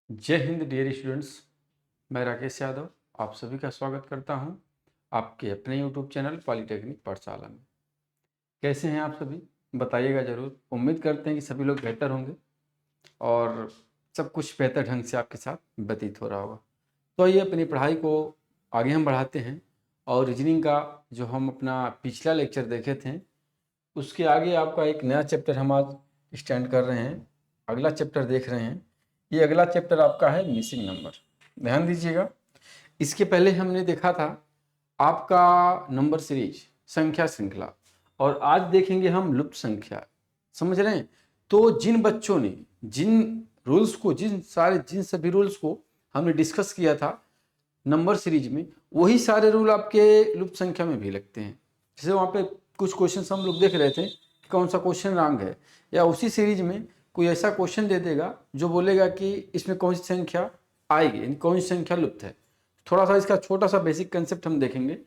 जय Hind dear students. मैं राकेश यादव आप सभी का स्वागत करता हूं आपके अपने यूट्यूब चैनल पॉलिटेक्निक पाठशाला में। कैसे हैं आप सभी, बताइएगा ज़रूर। उम्मीद करते हैं कि सभी लोग बेहतर होंगे और सब कुछ बेहतर ढंग से आपके साथ व्यतीत हो रहा होगा। तो आइए अपनी पढ़ाई को आगे हम बढ़ाते हैं और रीजनिंग का जो हम अपना पिछला लेक्चर देखे थे उसके आगे आपका एक नया चैप्टर हम आज स्टैंड कर रहे हैं। अगला चैप्टर देख रहे हैं। ये अगला चैप्टर आपका है मिसिंग नंबर। ध्यान दीजिएगा, इसके पहले हमने देखा था आपका नंबर सीरीज, संख्या श्रृंखला, और आज देखेंगे हम लुप्त संख्या। समझ रहे हैं? तो जिन बच्चों ने जिन रूल्स को जिन सभी रूल्स को हमने डिस्कस किया था नंबर सीरीज में, वही सारे रूल आपके लुप्त संख्या में भी लगते हैं। जैसे वहाँ पे कुछ क्वेश्चन हम लोग देख रहे थे कि कौन सा क्वेश्चन रॉन्ग है, या उसी सीरीज में कोई ऐसा क्वेश्चन दे देगा जो बोलेगा कि इसमें कौन सी संख्या आएगी, यानी कौन सी संख्या लुप्त है। थोड़ा सा इसका छोटा सा बेसिक कंसेप्ट हम देखेंगे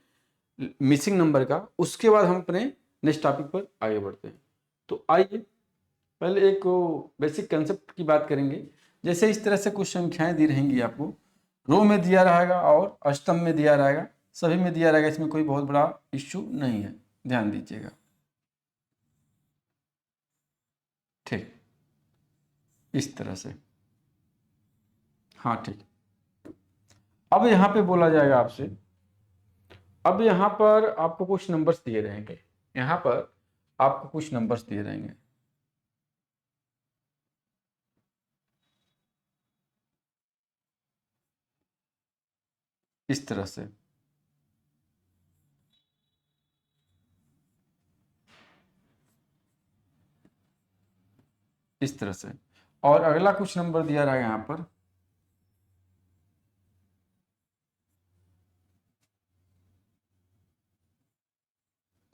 मिसिंग नंबर का, उसके बाद हम अपने नेक्स्ट टॉपिक पर आगे बढ़ते हैं। तो आइए पहले एक बेसिक कंसेप्ट की बात करेंगे। जैसे इस तरह से कुछ संख्याएं दी रहेंगी आपको, रो में दिया रहेगा और अष्टम में दिया रहेगा, सभी में दिया रहेगा, इसमें कोई बहुत बड़ा इश्यू नहीं है, ध्यान दीजिएगा। ठीक, इस तरह से। हाँ ठीक। अब यहाँ पे बोला जाएगा आपसे, अब यहाँ पर आपको कुछ नंबर्स दिए रहेंगे, यहाँ पर आपको कुछ नंबर्स दिए रहेंगे। इस तरह से, इस तरह से, और अगला कुछ नंबर दिया रहेगा यहाँ पर।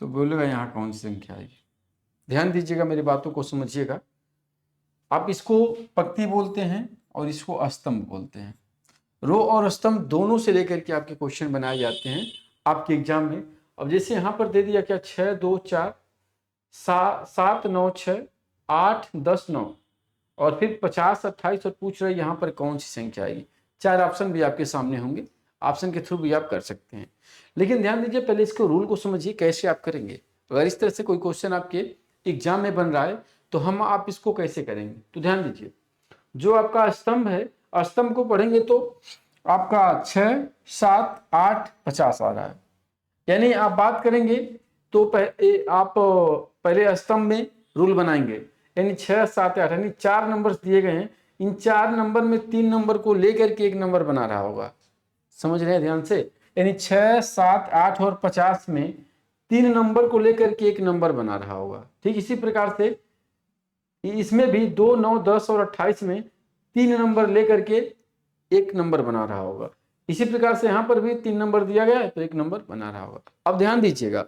तो बोलेगा यहाँ कौन सी संख्या आएगी। ध्यान दीजिएगा, मेरी बातों को समझिएगा। आप इसको पंक्ति बोलते हैं और इसको स्तंभ बोलते हैं। रो और स्तंभ दोनों से लेकर के आपके क्वेश्चन बनाए जाते हैं आपके एग्जाम में। अब जैसे यहाँ पर दे दिया क्या, 6 2 4 7 9 6 8 10 9, और फिर 50 28, और पूछ रहे यहाँ पर कौन सी संख्या आएगी। 4 ऑप्शन भी आपके सामने होंगे, ऑप्शन के थ्रू भी आप कर सकते हैं। लेकिन ध्यान दीजिए, पहले इसको रूल को समझिए कैसे आप करेंगे। अगर इस तरह से कोई क्वेश्चन आपके एग्जाम में बन रहा है तो हम आप इसको कैसे करेंगे। तो ध्यान दीजिए, जो आपका स्तंभ है, स्तंभ को पढ़ेंगे तो आपका 6 7 8 50 आ रहा है। यानी आप बात करेंगे तो आप पहले स्तंभ में रूल बनाएंगे, यानी 6 7 8, यानी 4 नंबर दिए गए हैं। इन 4 नंबर में 3 नंबर को लेकर के एक नंबर बना रहा होगा। समझ रहे हैं ध्यान से? यानी 6 7 8 और 50 में 3 नंबर को लेकर के एक नंबर बना रहा होगा। ठीक इसी प्रकार से इसमें भी 2 9 10 और 28 में 3 नंबर लेकर के एक नंबर बना रहा होगा। इसी प्रकार से यहाँ पर भी 3 नंबर दिया गया है तो एक नंबर बना रहा होगा। अब ध्यान दीजिएगा,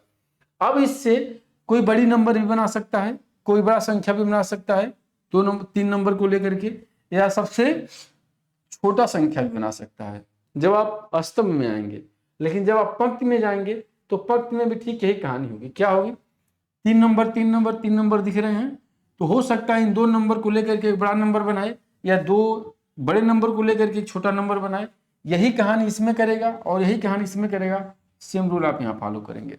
अब इससे कोई बड़ी नंबर भी बना सकता है, कोई बड़ा संख्या भी बना सकता है 3 नंबर को लेकर के, या सबसे छोटा संख्या भी बना सकता है जब आप स्तंभ में आएंगे। लेकिन जब आप पंक्ति में जाएंगे तो पंक्ति में भी ठीक यही कहानी होगी। क्या होगी? 3 नंबर 3 नंबर 3 नंबर दिख रहे हैं, तो हो सकता है इन 2 नंबर को लेकर के एक बड़ा नंबर बनाए, या 2 बड़े नंबर को लेकर के एक छोटा नंबर बनाए। यही कहानी इसमें करेगा और यही कहानी इसमें करेगा। सेम रूल आप यहाँ फॉलो करेंगे।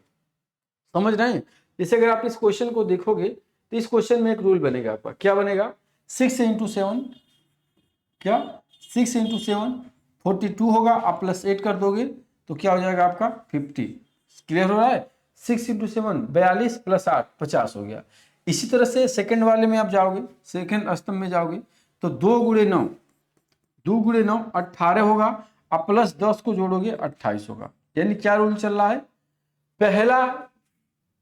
समझ रहे हैं? जैसे अगर आप इस क्वेश्चन को देखोगे तो इस क्वेश्चन में एक रूल बनेगा आपका। क्या बनेगा? 6 × 7, क्या 6 × 7 42 होगा। आप +8 कर दोगे तो क्या हो जाएगा आपका 50। क्लियर हो रहा है? 6 × 7 42 + 8 50 हो गया। इसी तरह से सेकंड वाले में आप जाओगे, सेकंड स्तंभ में जाओगे तो 2 × 9 18 होगा। आप +10 को जोड़ोगे 28 होगा। यानी क्या रूल चल रहा है? पहला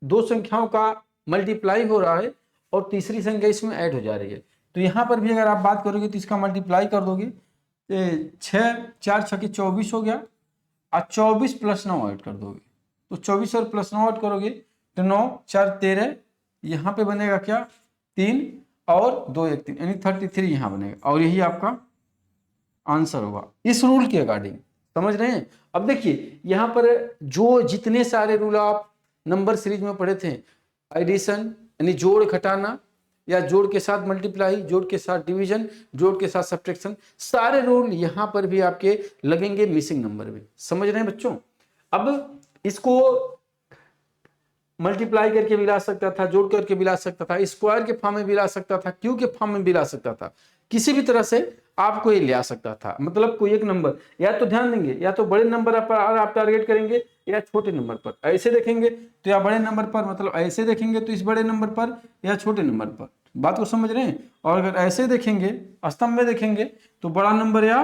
2 संख्याओं का मल्टीप्लाई हो रहा है और तीसरी संख्या इसमें ऐड हो जा रही है। तो यहाँ पर भी अगर आप बात करोगे तो इसका मल्टीप्लाई कर दोगे, 6 4 6 24 हो गया, और 24 + 9 ऐड कर दोगे तो 24 और +9 ऐड करोगे तो 9 4 13, यहाँ पे बनेगा क्या 3 और 2 1 3, यानी 33 यहाँ बनेगा, और यही आपका आंसर होगा इस रूल के अकॉर्डिंग। समझ रहे हैं? अब देखिए यहाँ पर जो जितने सारे रूल आप नंबर सीरीज में पढ़े थे, एडिशन यानी जोड़ घटाना, या जोड़ के साथ मल्टीप्लाई, जोड़ के साथ डिवीजन, जोड़ के साथ सब्ट्रैक्शन, सारे रूल यहां पर भी आपके लगेंगे मिसिंग नंबर में। समझ रहे हैं बच्चों? अब इसको मल्टीप्लाई करके भी ला सकता था, जोड़ करके भी ला सकता था, स्क्वायर के फॉर्म में भी ला सकता था, क्यू के फॉर्म में भी ला सकता था, किसी भी तरह से आपको ये ले आ सकता था। मतलब कोई एक नंबर, या तो ध्यान देंगे, या तो बड़े नंबर पर आप टारगेट करेंगे या छोटे नंबर पर। ऐसे देखेंगे तो या बड़े नंबर पर, मतलब ऐसे देखेंगे तो इस बड़े नंबर पर या छोटे नंबर पर। बात को समझ रहे हैं? और अगर ऐसे देखेंगे, स्तंभ में देखेंगे, तो बड़ा नंबर या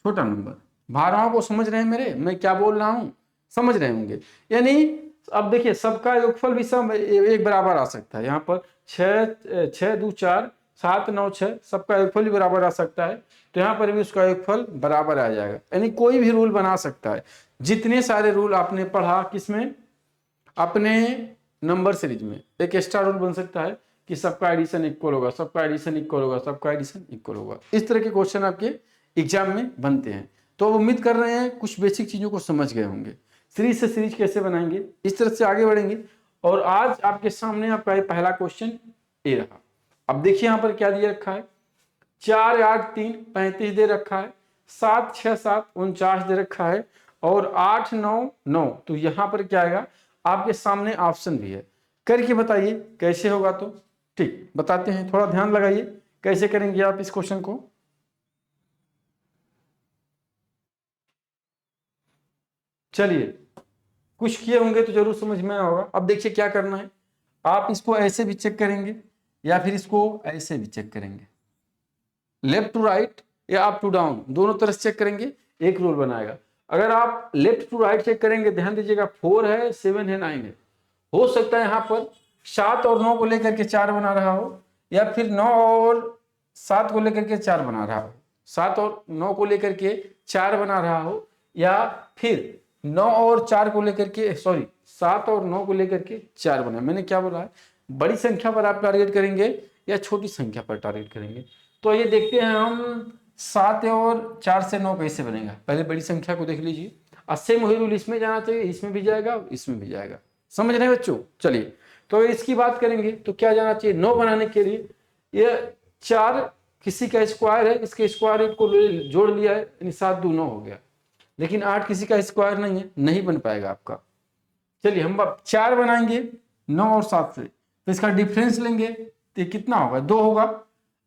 छोटा नंबर। भावनाओं को समझ रहे हैं मेरे, मैं क्या बोल रहा हूं? समझ रहे होंगे। यानी अब देखिए, सबका योगफल भी सब एक बराबर आ सकता है। यहाँ पर 6 2 4 7 9 6 सबका योगफल भी बराबर आ सकता है, तो यहाँ पर भी उसका योगफल बराबर आ जाएगा। यानी कोई भी रूल बना सकता है। जितने सारे रूल आपने पढ़ा किसमें, अपने नंबर सीरीज में, एक एक्स्ट्रा रूल बन सकता है कि सबका एडिशन इक्वल होगा, सबका एडिशन इक्वल होगा, सबका एडिशन इक्वल होगा। इस तरह के क्वेश्चन आपके एग्जाम में बनते हैं। तो अब उम्मीद कर रहे हैं कुछ बेसिक चीजों को समझ गए होंगे। सीरीज से सीरीज कैसे बनाएंगे, इस तरह से आगे बढ़ेंगे। और आज आपके सामने आपका ये पहला क्वेश्चन ये रहा। अब देखिए यहाँ पर क्या दिया रखा है, 4 8 3 35 दे रखा है, 7 6 7 49 दे रखा है, और 8 9 9। तो यहाँ पर क्या आएगा, आपके सामने ऑप्शन भी है। करके बताइए कैसे होगा। तो ठीक बताते हैं, थोड़ा ध्यान लगाइए कैसे करेंगे आप इस क्वेश्चन को। चलिए, कुछ किए होंगे तो जरूर समझ में आया होगा। अब देखिए क्या करना है, आप इसको ऐसे भी चेक करेंगे या फिर इसको ऐसे भी चेक करेंगे, लेफ्ट टू राइट या अप टू डाउन, दोनों तरह से चेक करेंगे, एक रूल बनाएगा। अगर आप लेफ्ट टू राइट चेक करेंगे, ध्यान दीजिएगा, 4 है 7 है 9 है, हो सकता है यहाँ पर 7 और 9 को लेकर के 4 बना रहा हो, या फिर 9 और 7 को लेकर के 4 बना रहा हो, 7 और 9 को लेकर के 4 बना रहा हो, या फिर 9 और 4 को लेकर के, सॉरी 7 और 9 को लेकर के 4 बना। मैंने क्या बोला है, बड़ी संख्या पर आप टारगेट करेंगे या छोटी संख्या पर टारगेट करेंगे। तो ये देखते हैं हम 7 और 4 से 9 कैसे बनेगा। पहले बड़ी संख्या को देख लीजिए, सेम वही रूल इसमें जाना चाहिए, इसमें भी जाएगा, इसमें भी जाएगा। समझ रहे हैं बच्चों? चलिए, तो इसकी बात करेंगे तो क्या जाना चाहिए, 9 बनाने के लिए ये 4 किसी का स्क्वायर है, इसके स्क्वायर को जोड़ लिया है, यानी 7 2 9 हो गया। लेकिन 8 किसी का स्क्वायर नहीं है, नहीं बन पाएगा आपका। चलिए, हम 4 बनाएंगे 9 और 7 से, तो इसका डिफरेंस लेंगे तो कितना होगा, 2 होगा,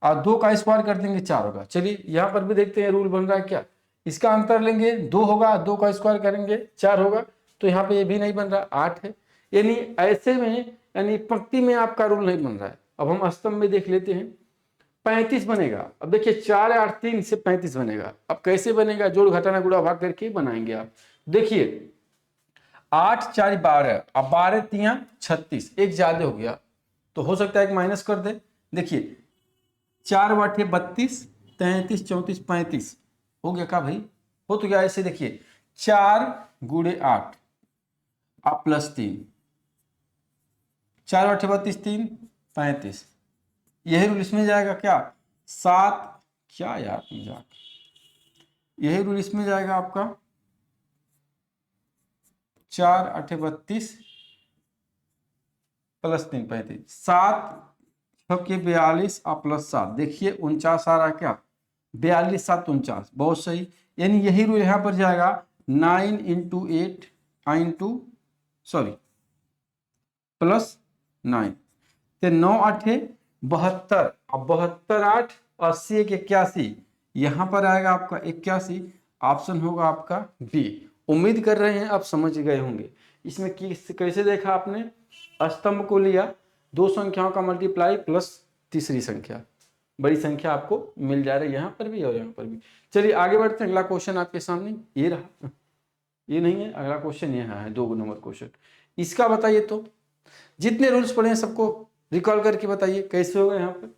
और 2 का स्क्वायर कर देंगे 4 होगा। चलिए यहाँ पर भी देखते हैं रूल बन रहा है क्या। इसका अंतर लेंगे, 2 होगा, 2 का स्क्वायर करेंगे 4 होगा, तो यहाँ पे ये भी नहीं बन रहा, 8 है। यानी ऐसे में, यानी पंक्ति में आपका रूल नहीं बन रहा है। अब हम स्तंभ में देख लेते हैं, 35 बनेगा। अब देखिए 4 8 3 से 35 बनेगा। अब कैसे बनेगा, जोड़ घटाना गुणा भाग करके बनाएंगे आप। देखिए 8 4 12, अब 12 3 36, एक ज्यादा हो गया, तो हो सकता है एक माइनस कर दे। देखिए 4 8 32 33 34 35 हो गया का भाई, हो तो गया। ऐसे देखिए 4 गुणे 8 आप प्लस 3, 4 8 32 3 35, यही रूल इसमें जाएगा क्या, 7, क्या यार मजाक, यही रूल इसमें जाएगा आपका, 4 8 32 प्लस 3 35, 7 6 42 और प्लस 7, देखिए 49 आ रहा है क्या, 42 7 49, बहुत सही। यानी यही रूल यहां पर जाएगा, 9 इंटू 8 इंटू सॉरी प्लस 9, तो 9 8 72, अब 72 8 80 1 81, यहां पर आएगा आपका 81, ऑप्शन होगा आपका बी। उम्मीद कर रहे हैं आप समझ गए होंगे। इसमें कैसे देखा आपने, स्तंभ को लिया, 2 संख्याओं का मल्टीप्लाई प्लस तीसरी संख्या, बड़ी संख्या आपको मिल जा रही है यहाँ पर भी और यहाँ पर भी। चलिए आगे बढ़ते हैं, अगला क्वेश्चन आपके सामने ये रहा, ये नहीं है, अगला क्वेश्चन यहाँ है 2 नंबर क्वेश्चन। इसका बताइए, तो जितने रूल्स पढ़े हैं सबको रिकॉल करके बताइए कैसे होगा। यहाँ पर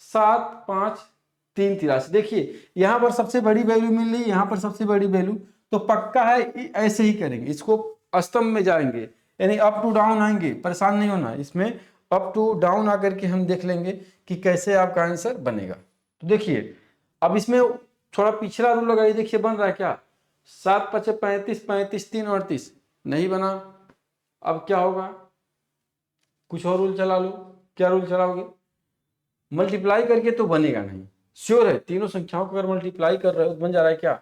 7 5 3 83, देखिए यहाँ पर सबसे बड़ी वैल्यू मिल रही है, यहाँ पर सबसे बड़ी वैल्यू, तो पक्का है ऐसे ही करेंगे, इसको स्तंभ में जाएंगे, यानी अप टू डाउन आएंगे, परेशान नहीं होना। इसमें अप टू डाउन आकर के हम देख लेंगे कि कैसे आपका आंसर बनेगा। तो देखिए अब इसमें थोड़ा पिछला रूल लगाइए, देखिए बन रहा है क्या, 7 5 35 35 3 38, नहीं बना। अब क्या होगा, कुछ और रूल चला लो, क्या रूल चलाओगे, मल्टीप्लाई करके तो बनेगा नहीं, श्योर है। तीनों संख्याओं को अगर मल्टीप्लाई कर रहे हो तो बन जा रहा है क्या,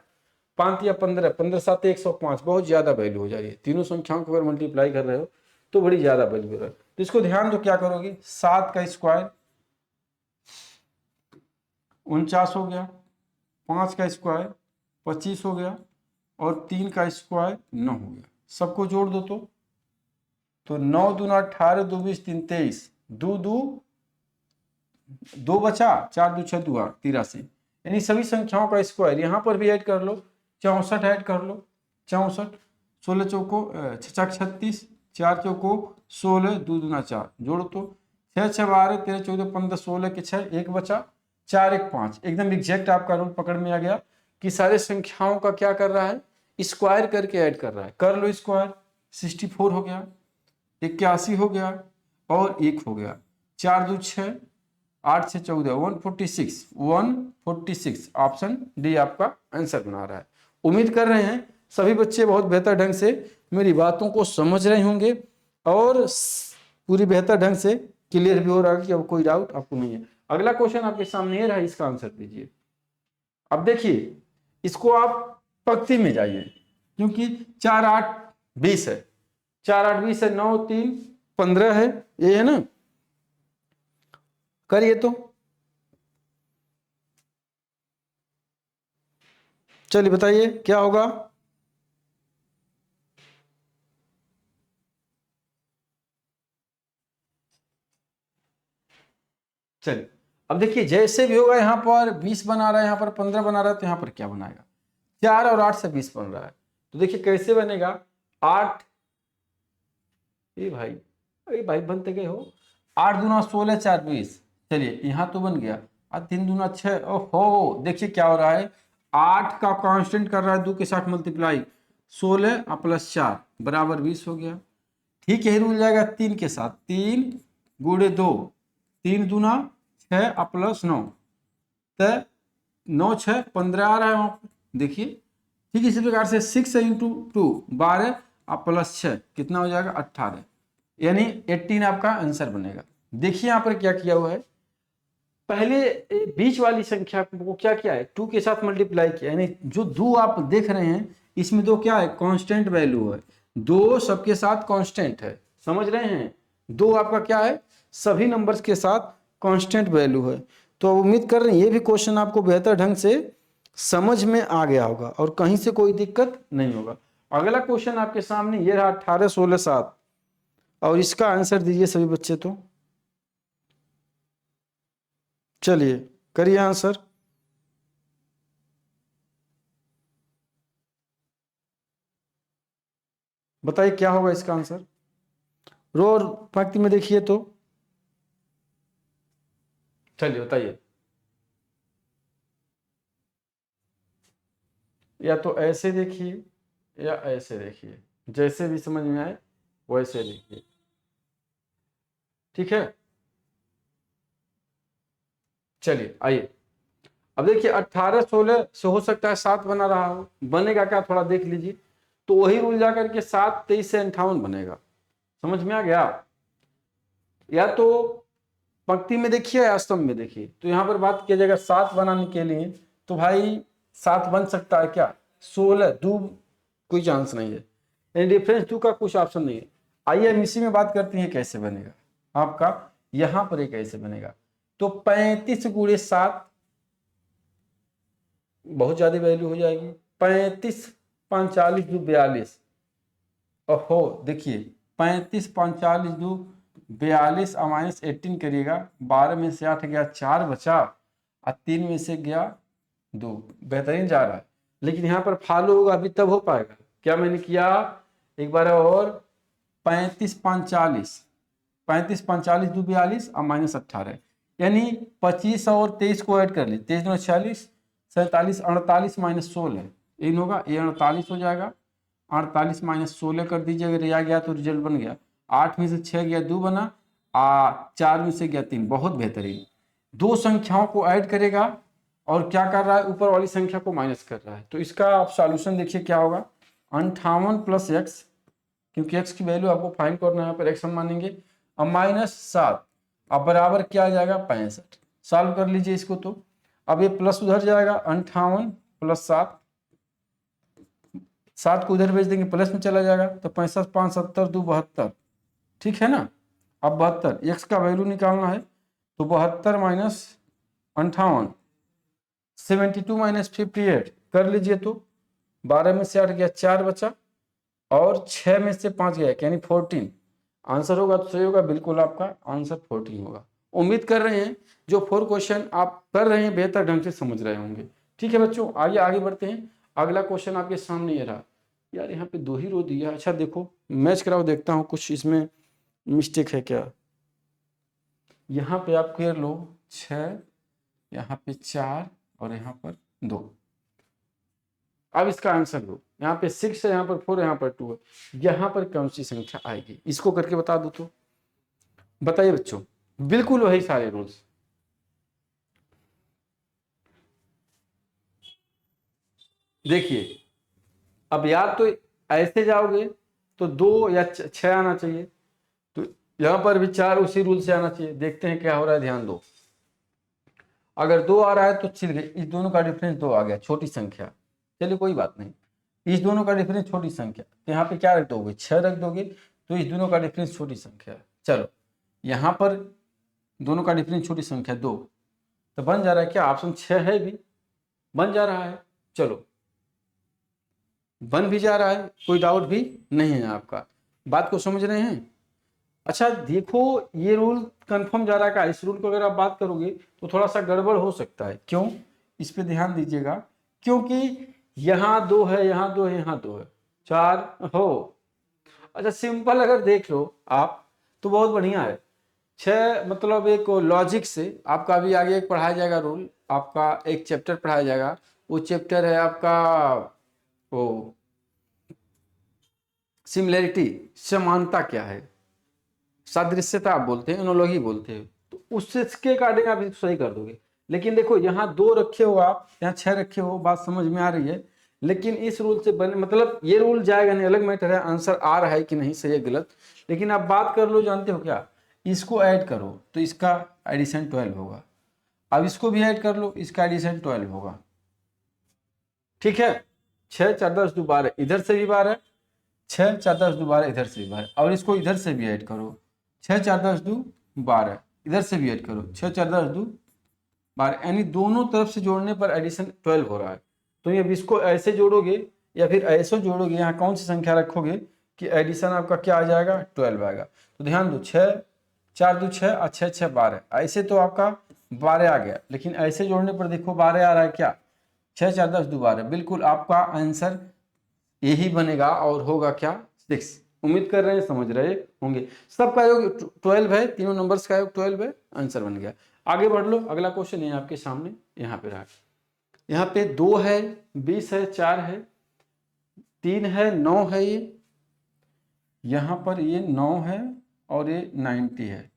5 या 15, 15 7 105, बहुत ज्यादा वैल्यू हो जा रही है। तीनों संख्याओं को अगर मल्टीप्लाई कर रहे हो तो बड़ी ज्यादा वैल्यू हो रहा है। तो इसको ध्यान दो, क्या करोगे, 7 का स्क्वायर 49 हो गया, 5 का स्क्वायर 25 हो गया, और 3 का स्क्वायर 9 हो गया। सबको जोड़ दो तो 9 दूना 18, 2 20 3 23, 2 बचा, 4 2 6 2 8 83, यानी सभी संख्याओं का स्क्वायर यहाँ पर भी ऐड कर लो, 64 ऐड कर लो, 64, 16 चौको 6 36, 4 चौको 16, 2 दूना 4, जोड़ो तो 6 6 12 13 14 15 16 के 6, 1 बचा, 4 1 5। एकदम एग्जैक्ट आपका रूल पकड़ में आ गया कि सारे संख्याओं का क्या कर रहा है, स्क्वायर करके ऐड कर रहा है। कर लो स्क्वायर, 64 हो गया, 81 हो गया, और 1 हो गया, 4 2 6, 8 6 14, 146, 146। ऑप्शन डी आपका आंसर बना रहा है। उम्मीद कर रहे हैं सभी बच्चे बहुत बेहतर ढंग से मेरी बातों को समझ रहे होंगे और पूरी बेहतर ढंग से क्लियर भी हो रहा है कि अब कोई डाउट आपको नहीं है। अगला क्वेश्चन आपके सामने ये रहा, इसका आंसर दीजिए। अब देखिए, इसको आप पंक्ति में जाइए, क्योंकि 4 8 20 है, 4 8 20 है, 9 3 15 है, ये है ना। करिए तो, चलिए बताइए क्या होगा। चलिए अब देखिए, जैसे भी होगा, यहाँ पर 20 बना रहा है, यहाँ पर 15 बना रहा है, तो यहाँ पर क्या बनाएगा, 4 और 8 से 20 बन रहा है, तो देखिए कैसे बनेगा। 8, ये भाई बनते गए हो, 8 दूना 16 4 20, चलिए यहाँ तो बन गया, और 3 दूना 6, ओहो देखिए क्या हो रहा है, 8 का कांस्टेंट कर रहा है 2 के साथ मल्टीप्लाई, 16 प्लस 4 बराबर 20 हो गया। ठीक है, रूल जाएगा 3 के साथ, 3 गुणे 2, 3 दूना 6 प्लस 9, तो 9 6 15 आ रहा है वहां पर, देखिए। ठीक इसी प्रकार से 6 इंटू 2 12 प्लस 6 कितना हो जाएगा 18, यानी 18 आपका आंसर बनेगा। देखिए यहाँ पर क्या किया हुआ है, पहले बीच वाली संख्या को क्या किया है, 2 के साथ मल्टीप्लाई किया, यानी जो 2 आप देख रहे हैं इसमें 2 क्या है, कांस्टेंट वैल्यू है, 2 सबके साथ कांस्टेंट है, समझ रहे हैं। 2 आपका क्या है, सभी नंबर्स के साथ कांस्टेंट वैल्यू है। तो उम्मीद कर रहे हैं ये भी क्वेश्चन आपको बेहतर ढंग से समझ में आ गया होगा और कहीं से कोई दिक्कत नहीं होगा। अगला क्वेश्चन आपके सामने ये रहा, 18 16 7, और इसका आंसर दीजिए सभी बच्चे। तो चलिए करिए आंसर। बताइए क्या होगा इसका आंसर, रो और पंक्ति में देखिए तो। चलिए बताइए, या तो ऐसे देखिए या ऐसे देखिए, जैसे भी समझ में आए वैसे देखिए, ठीक है। चलिए आइए, अब देखिए 18 16 से हो सकता है 7 बना रहा हो, बनेगा क्या थोड़ा देख लीजिए। तो वही रूल जाकर के 7 23 से 58 बनेगा, समझ में आ गया। या तो पंक्ति में देखिए या स्तंभ में देखिए। तो यहाँ पर बात किया जाएगा 7 बनाने के लिए, तो भाई 7 बन सकता है क्या, 16 2 कोई चांस नहीं है, यानी डिफरेंस 2 का कुछ ऑप्शन नहीं है। आइए हम इसी में बात करते हैं कैसे बनेगा आपका, यहाँ पर ये कैसे बनेगा। तो 35 गुणे 7, बहुत ज्यादा वैल्यू हो जाएगी, 35 45 2 42, ओहो देखिए 35 45 2 42 माइनस 18 करिएगा, 12 में से 8 गया, 4 बचा, और 3 में से गया 2, बेहतरीन जा रहा है। लेकिन यहाँ पर फॉलो होगा अभी तब हो पाएगा, क्या मैंने किया एक बार और, 35 45 35 45 2 42 और माइनस 18, यानी 25 और 23 को ऐड कर ली, 23 2 46 47 48 माइनस 16 इन होगा, ये 48 हो जाएगा, 48 माइनस 16 कर दीजिए, अगर ये आ गया तो रिजल्ट बन गया। 8 में से 6 गया 2 बना, 4 में से गया 3, बहुत बेहतरीन। दो संख्याओं को ऐड करेगा और क्या कर रहा है, ऊपर वाली संख्या को माइनस कर रहा है। तो इसका आप सॉल्यूशन देखिए क्या होगा, 58 प्लस एक्स, क्योंकि एक्स की वैल्यू आपको फाइंड करना है, यहाँ पर एक्स हम मानेंगे, अब माइनस 7, अब बराबर क्या आ जाएगा 65। सॉल्व कर लीजिए इसको। तो अब ये प्लस उधर जाएगा, 58 प्लस 7, 7 को उधर भेज देंगे प्लस में चला जाएगा, तो 65 5 70 2 72, ठीक है ना। अब 72 एक्स का वैल्यू निकालना है, तो 72 माइनस 58, 72 माइनस 58 कर लीजिए। तो 12 में से 8 गया, 4 बचा, और 6 में से 5 गया, यानी 14। आंसर होगा तो सही होगा, बिल्कुल आपका आंसर 14 होगा। उम्मीद कर रहे हैं जो 4 क्वेश्चन आप कर रहे हैं बेहतर ढंग से समझ रहे होंगे। ठीक है बच्चों, आइए आगे बढ़ते हैं। अगला क्वेश्चन आपके सामने ये रहा। यार यहाँ पे 2 ही रो दिया। अच्छा देखो, मैच कराओ, देखता हूँ कुछ इसमें मिस्टेक है क्या। यहाँ पे आप कर लो 6, यहाँ पे 4 और यहाँ पर 2। अब इसका आंसर दो। यहाँ पे 6 है, यहाँ पर 4, यहाँ पर 2 है। यहाँ पर कौन सी संख्या आएगी, इसको करके बता दो। तो बताइए बच्चों, बिल्कुल वही सारे रूल्स। देखिए, अब या तो ऐसे जाओगे तो 2 या 6 आना चाहिए, तो यहाँ पर भी 4 उसी रूल से आना चाहिए। देखते हैं क्या हो रहा है, ध्यान दो। अगर 2 आ रहा है तो छिल गए, इस दोनों का डिफरेंस 2 आ गया, छोटी संख्या। चलिए कोई बात नहीं, इस दोनों का डिफरेंस छोटी संख्या, तो यहाँ पे क्या रख दोगे, 6 रख दोगे, तो इस दोनों का डिफरेंस छोटी संख्या। चलो यहाँ पर दोनों का डिफरेंस छोटी संख्या 2, तो बन जा रहा है क्या, ऑप्शन 6 है भी, बन जा रहा है। चलो बन भी जा रहा है, कोई डाउट भी नहीं है आपका, बात को समझ रहे हैं। अच्छा देखो, ये रूल कंफर्म जा रहा है का, इस रूल को अगर आप बात करोगे तो थोड़ा सा गड़बड़ हो सकता है। क्यों, इस पे ध्यान दीजिएगा, क्योंकि यहाँ 2 है, यहाँ 2 है, यहाँ 2 है, 4 हो। अच्छा सिंपल अगर देख लो आप तो बहुत बढ़िया है। 6 मतलब एक लॉजिक से आपका अभी आगे एक पढ़ाया जाएगा रूल, आपका एक चैप्टर पढ़ाया जाएगा। वो चैप्टर है आपका वो सिमिलैरिटी, समानता क्या है, सादृश्यता आप बोलते हैं, एनोलॉजी बोलते हैं, तो उसके अकॉर्डिंग आप इसको सही कर दोगे। लेकिन देखो यहाँ 2 रखे हो आप, यहाँ 6 रखे हो, बात समझ में आ रही है। लेकिन इस रूल से बने, मतलब ये रूल जाएगा नहीं, अलग मैटर है, आंसर आ रहा है कि नहीं, सही है गलत। लेकिन आप बात कर लो, जानते हो क्या, इसको ऐड करो तो इसका एडिशन 12 होगा। अब इसको भी ऐड कर लो, इसका एडिशन 12 होगा। ठीक है, 6 4 10 2 12, इधर से भी 12, 6 4 10 2 12, इधर से भी 12, और इसको इधर से भी ऐड करो, 6 4 10 2 12, इधर से भी ऐड करो, 6 4 10 2 12, यानी दोनों तरफ से जोड़ने पर एडिशन 12 हो रहा है। तो ये इसको ऐसे जोड़ोगे या फिर ऐसे जोड़ोगे, यहाँ कौन सी संख्या रखोगे कि एडिशन आपका क्या आ जाएगा, 12 आएगा। तो ध्यान दो, 6 4 2 6 और 6 6 12, ऐसे तो आपका 12 आ गया, लेकिन ऐसे जोड़ने पर देखो 12 आ रहा है क्या, 6 4 10 2 12, बिल्कुल आपका आंसर यही बनेगा और होगा क्या, 6। उम्मीद कर रहे हैं समझ रहे होंगे। सबका योग 12 है, तीनों नंबर्स का योग 12 है, आंसर बन गया। आगे बढ़ लो, अगला क्वेश्चन है आपके सामने, यहाँ पे रहा। यहाँ पे 2 है, 20 है, 4 है, 3 है, 9 है, ये यहाँ पर ये 9 है और ये 90 है।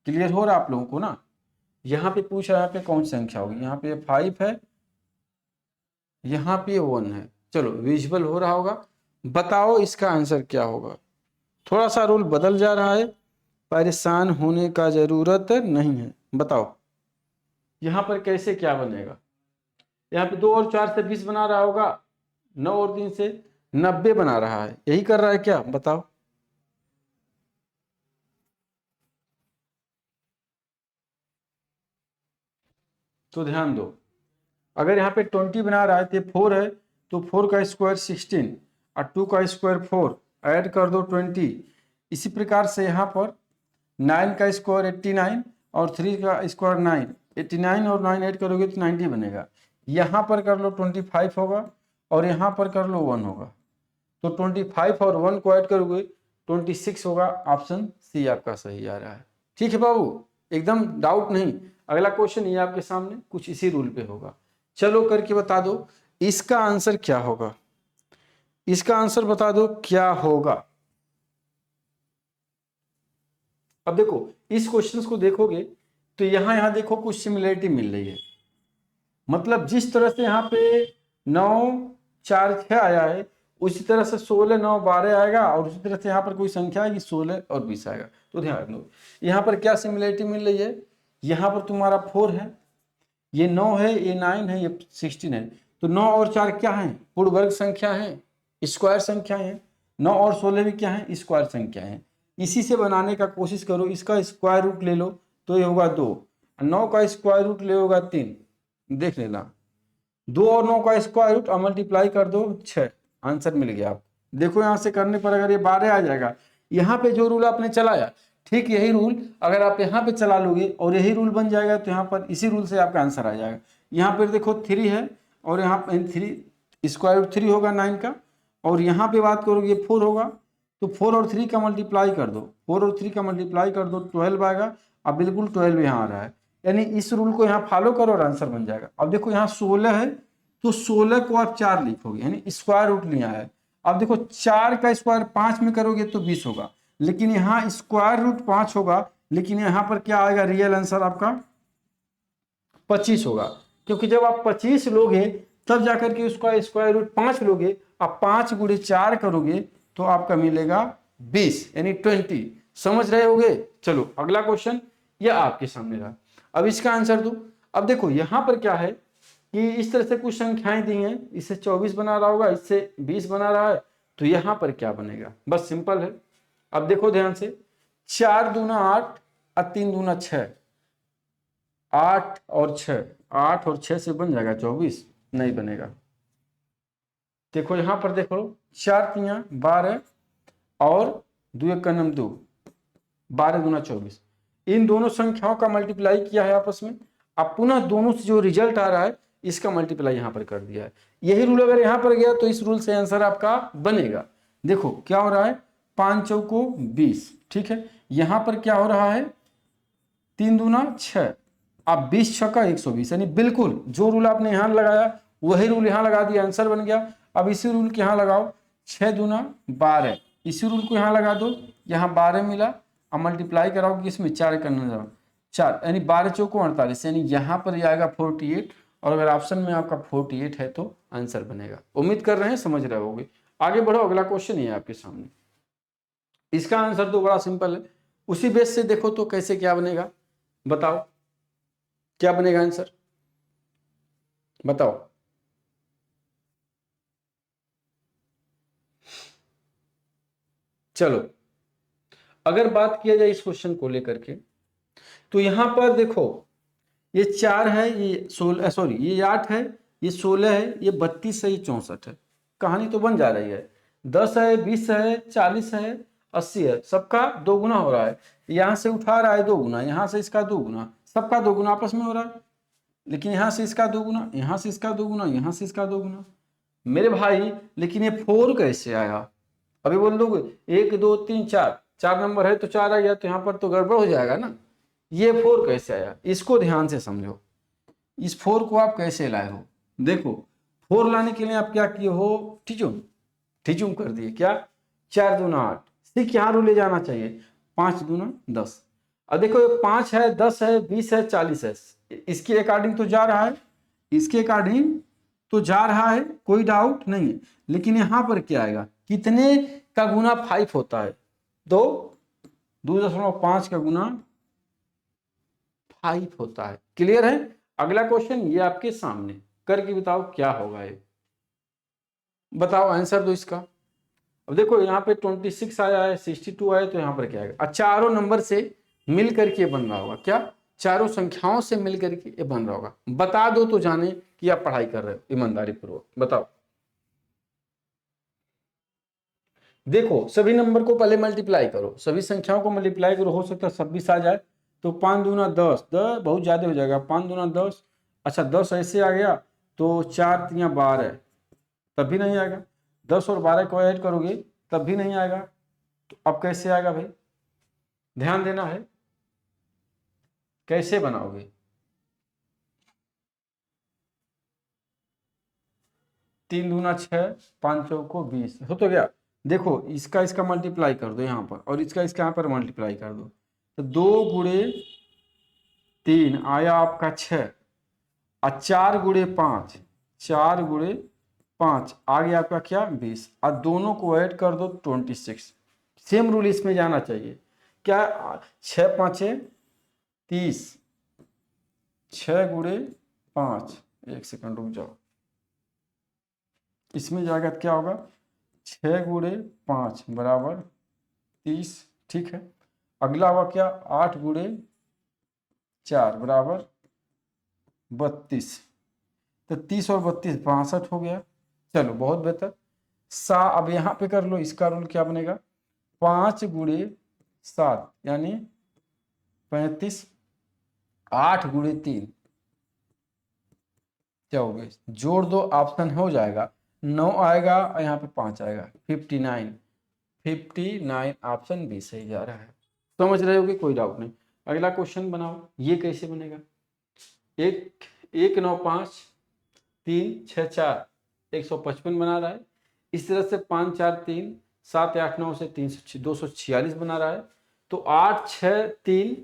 क्लियर हो रहा आप लोगों को ना। यहाँ पे पूछ रहा है, यहाँ पे कौन सी संख्या होगी, यहाँ पे 5 है, यहाँ पे 1 है। चलो विजुअल हो रहा होगा, बताओ इसका आंसर क्या होगा। थोड़ा सा रूल बदल जा रहा है, परेशान होने का जरूरत नहीं है। बताओ यहाँ पर कैसे क्या बनेगा। यहाँ पे 2 और 4 से 20 बना रहा होगा, 9 और 3 से 90 बना रहा है, यही कर रहा है क्या, बताओ। तो ध्यान दो, अगर यहाँ पे 20 बना रहा है तो 4 है, तो 4 का स्क्वायर 16 और 2 का स्क्वायर 4, ऐड कर दो 20। इसी प्रकार से यहाँ पर 9 का स्क्वायर 89 और 3 का स्क्वायर 9, 89 और 9 ऐड करोगे तो 90 बनेगा। यहाँ पर कर लो 25 होगा और यहाँ पर कर लो 1 होगा, तो 25 और 1 को ऐड करोगे 26 होगा। ऑप्शन सी आपका सही आ रहा है। ठीक है बाबू, एकदम डाउट नहीं। अगला क्वेश्चन ये आपके सामने कुछ इसी रूल पे होगा, चलो करके बता दो इसका आंसर क्या होगा। इसका आंसर बता दो क्या होगा। अब देखो इस क्वेश्चन को देखोगे तो यहां देखो कुछ सिमिलरिटी मिल रही है, मतलब जिस तरह से यहाँ पे 9 4 6 आया है, उसी तरह से 16 9 12 आएगा, और उसी तरह से यहाँ पर कोई संख्या आएगी 16 और 20 आएगा। तो ध्यान रखो यहाँ पर क्या सिमिलरिटी मिल रही है यहाँ पर तुम्हारा 4 है, ये 9 है, ये 9 है, ये 16 है। तो 9 और 4 क्या है? पूर्ण वर्ग संख्या है, स्क्वायर संख्या है। 9 और 16 भी क्या है? स्क्वायर संख्या है। इसी से बनाने का कोशिश करो, इसका स्क्वायर रूट ले लो तो ये होगा 2, 9 का स्क्वायर रूट ले होगा 3, देख लेना। 2 और 9 का स्क्वायर रूट और मल्टीप्लाई कर दो 6, आंसर मिल गया आपको। देखो यहाँ से करने पर अगर ये 12 आ जाएगा, यहाँ पे जो रूल आपने चलाया ठीक यही रूल अगर आप यहाँ पे चला लोगे और यही रूल बन जाएगा तो यहाँ पर इसी रूल से आपका आंसर आ जाएगा। यहाँ पर देखो 3 है और यहाँ पर 3 स्क्वायर रूट 3 होगा 9 का, और यहाँ पे बात करोगे 4 होगा तो 4 और 3 का मल्टीप्लाई कर दो, 4 और 3 का मल्टीप्लाई कर दो 12 आएगा। अब बिल्कुल 12 यहाँ आ रहा है, यानी इस रूल को यहाँ फॉलो करो और आंसर बन जाएगा। अब देखो यहाँ 16 है तो 16 को आप 4 लिखोगे, यानी स्क्वायर रूट लिया है। अब देखो 4 का स्क्वायर 5 में करोगे तो 20 होगा, लेकिन यहाँ स्क्वायर रूट 5 होगा, लेकिन यहाँ पर क्या आएगा? रियल आंसर आपका 25 होगा, क्योंकि जब आप 25 लोगे तब जाकर के उसका स्क्वायर रूट 5 लोगे, आप 5 गुणे 4 करोगे तो आपका मिलेगा 20, यानी 20। समझ रहे होगे? चलो अगला क्वेश्चन यह आपके सामने रहा, अब इसका आंसर दो। अब देखो यहाँ पर क्या है कि इस तरह से कुछ संख्याएं दी हैं, इससे 24 बना रहा होगा, इससे 20 बना रहा है, तो यहाँ पर क्या बनेगा? बस सिंपल है। अब देखो ध्यान से, 4 दूना 8 और 3 दूना 6, 8 और 6, 8 और 6 से बन जाएगा 24? नहीं बनेगा। देखो यहाँ पर देखो 4 तियां 12 और 2 एक का नम 2, 12 दूना 24, इन दोनों संख्याओं का मल्टीप्लाई किया है आपस में। अब पुनः दोनों से जो रिजल्ट आ रहा है इसका मल्टीप्लाई यहाँ पर कर दिया है। यही रूल अगर यहाँ पर गया तो इस रूल से आंसर आपका बनेगा। देखो क्या हो रहा है, 5 चौको 20, ठीक है। यहाँ पर क्या हो रहा है, 3 दूना 6, अब 20 छक्का 120, यानी बिल्कुल जो रूल आपने यहाँ लगाया वही रूल यहाँ लगा दिया, आंसर बन गया। अब इसी रूल के यहाँ लगाओ, 6 दूना 12, इसी रूल को यहाँ लगा दो, यहाँ 12 मिला, अब मल्टीप्लाई कराओगे इसमें 4 करना जाओ 4, यानी 12 चौको 48, यानी यहाँ पर ये आएगा 48, और अगर ऑप्शन में आपका 48 है तो आंसर बनेगा। उम्मीद कर रहे हैं समझ रहे होगे। आगे बढ़ो, अगला क्वेश्चन है आपके सामने। इसका आंसर तो बड़ा सिंपल है, उसी बेस से देखो तो कैसे क्या बनेगा, बताओ क्या बनेगा आंसर, बताओ। चलो अगर बात किया जाए इस क्वेश्चन को लेकर के, तो यहां पर देखो ये 4 है, ये 16, सॉरी ये 8 है, ये 16 है, ये 32 है, ये 64 है। कहानी तो बन जा रही है। 10 है, 20 है, 40 है, 80 है, सबका 2 गुना हो रहा है। यहाँ से उठा रहा है 2 गुना, यहाँ से इसका 2 गुना, सबका 2 गुना आपस में हो रहा है। लेकिन यहाँ से इसका 2 गुना, यहाँ से इसका 2 गुना, यहाँ से इसका 2 गुना। मेरे भाई लेकिन ये 4 कैसे आया? अभी बोल दोगे 1 2 3 4, 4 नंबर है तो 4 आ गया, तो यहाँ पर तो गड़बड़ हो जाएगा ना। ये 4 कैसे आया, इसको ध्यान से समझो। इस 4 को आप कैसे लाए हो? देखो 4 लाने के लिए आप क्या किए हो, ठिचुम कर दिए। क्या? 4 दूना 8, सिर्फ यहाँ रू ले जाना चाहिए, 5 दूना 10। अब देखो 5 है, 10 है, 20 है, 40 है, इसके अकॉर्डिंग तो जा रहा है, इसके अकॉर्डिंग तो जा रहा है, कोई डाउट नहीं है। लेकिन यहाँ पर क्या आएगा, कितने का गुना 5 होता है? 2.5 का गुना 5 होता है। क्लियर है? अगला क्वेश्चन ये आपके सामने, करके बताओ क्या होगा ये, बताओ आंसर दो इसका। अब देखो यहाँ पे 26 आया है, 62 आया, तो यहाँ पर क्या आएगा? चारों नंबर से मिल करके बन रहा होगा। क्या? चारों संख्याओं से मिल करके ये बन रहा होगा। बता दो तो जाने कि आप पढ़ाई कर रहे हो ईमानदारी पूर्वक, बताओ। देखो सभी नंबर को पहले मल्टीप्लाई करो, सभी संख्याओं को मल्टीप्लाई करो, हो सकता है 26 आ जाए, तो 5 दूना 10, 10 बहुत ज्यादा हो जाएगा, 5 दूना 10, अच्छा 10 ऐसे आ गया, तो 4 तियां 12, तब भी नहीं आएगा। 10 और 12 को ऐड करोगे तब भी नहीं आएगा, तो अब कैसे आएगा भाई? ध्यान देना है, कैसे बनाओगे? तीन दूना 6, 5 चौको 20, हो तो गया। देखो इसका इसका मल्टीप्लाई कर दो यहाँ पर, और इसका इसका यहाँ पर मल्टीप्लाई कर दो, तो 2 गुणे 3 आया आपका 6, और 4 गुणे 5, 4 गुणे 5 आ गया आपका क्या? 20, और दोनों को ऐड कर दो 26। सेम रूल इसमें जाना चाहिए। क्या? 6 5 30, 6 गुणे 5, 1 सेकंड रुक जाओ, इसमें जाएगा क्या होगा, 6 गुणे 5 बराबर 30, ठीक है। अगला हुआ क्या, 8 गुणे 4 बराबर 32, तो 30 और 32 62 हो गया। चलो बहुत बेहतर। अब यहाँ पे कर लो, इसका रूल क्या बनेगा, 5 गुणे 7 यानी 35, 8 गुणे 3 क्या हो गया, जोड़ दो, ऑप्शन हो जाएगा, 9 आएगा और यहाँ पे 5 आएगा, 59, 59 ऑप्शन बी सही जा रहा है। समझ रहे होगे, कोई डाउट नहीं। अगला क्वेश्चन बनाओ, ये कैसे बनेगा, 1 9 5 3 6 4 155 बना रहा है। इस तरह से 5 4 3 7 8 9 से 246 बना रहा है। तो 8 6 3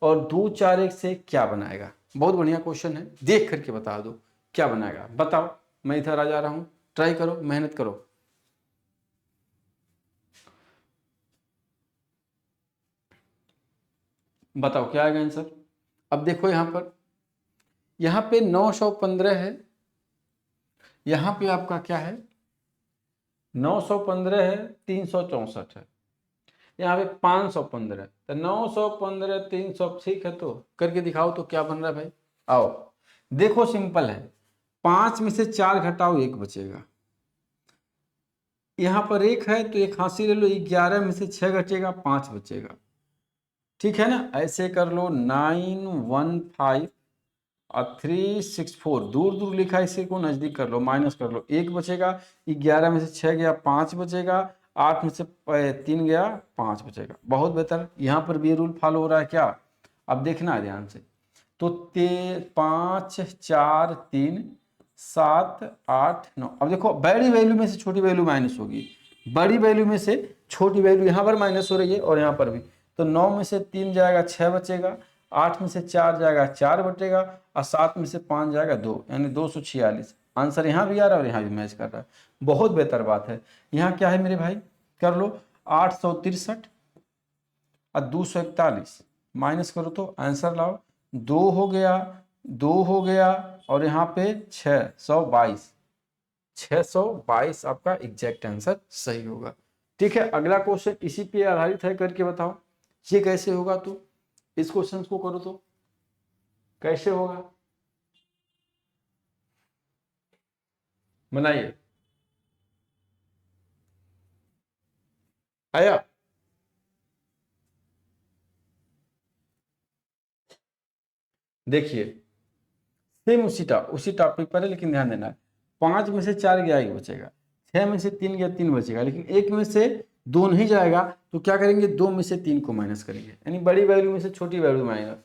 और 2 4 1 से क्या बनाएगा। बहुत बढ़िया क्वेश्चन है, देख करके बता दो क्या बनाएगा, बताओ। मैं इधर आ जा रहा हूं, ट्राई करो, मेहनत करो। बताओ क्या आएगा आंसर। अब देखो यहां पे 915 है, यहां पे आपका क्या है, 915 है, 364 है, यहाँ पे 515, तो 915 300, ठीक है, तो करके दिखाओ तो क्या बन रहा है भाई। आओ देखो, सिंपल है, 5 में से 4 घटाओ 1 बचेगा, यहाँ पर 1 है तो एक हासिल ले लो, 11 में से 6 घटेगा 5 बचेगा, ठीक है ना। ऐसे कर लो, 915 और 364, दूर दूर लिखा है, इसी को नजदीक कर लो, माइनस कर लो, 1 बचेगा, 11 में से 6 गया 5 बचेगा, 8 में से 3 गया 5 बचेगा। बहुत बेहतर, यहाँ पर भी ये रूल फॉलो हो रहा है क्या, अब देखना है ध्यान से। तो 5 4 3 7 8 9, अब देखो बड़ी वैल्यू में से छोटी वैल्यू माइनस होगी, बड़ी वैल्यू में से छोटी वैल्यू यहाँ पर माइनस हो रही है और यहाँ पर भी। तो 9 में से 3 जाएगा 6 बचेगा, 8 में से 4 जाएगा 4 बचेगा, और 7 में से 5 जाएगा 2, यानी 246। आंसर यहाँ भी आ रहा है और यहाँ भी मैच कर रहा है। बहुत बेहतर बात है। यहाँ क्या है मेरे भाई, कर लो, 863 और 241 माइनस करो तो आंसर लाओ, 2 हो गया, 2 हो गया, और यहाँ पे 622, 622 आपका एग्जैक्ट आंसर सही होगा। ठीक है, अगला क्वेश्चन इसी पे आधारित है, करके बताओ ये कैसे होगा। तो इस क्वेश्चन को करो तो कैसे होगा, बनाइए। आया, देखिए सेम उसी टॉपिक पर है, लेकिन ध्यान देना है, 5 में से 4 गया 1 बचेगा, 6 में से 3 गया 3 बचेगा, लेकिन 1 में से 2 नहीं जाएगा, तो क्या करेंगे, 2 में से 3 को माइनस करेंगे, यानी बड़ी वैल्यू में से छोटी वैल्यू माइनस।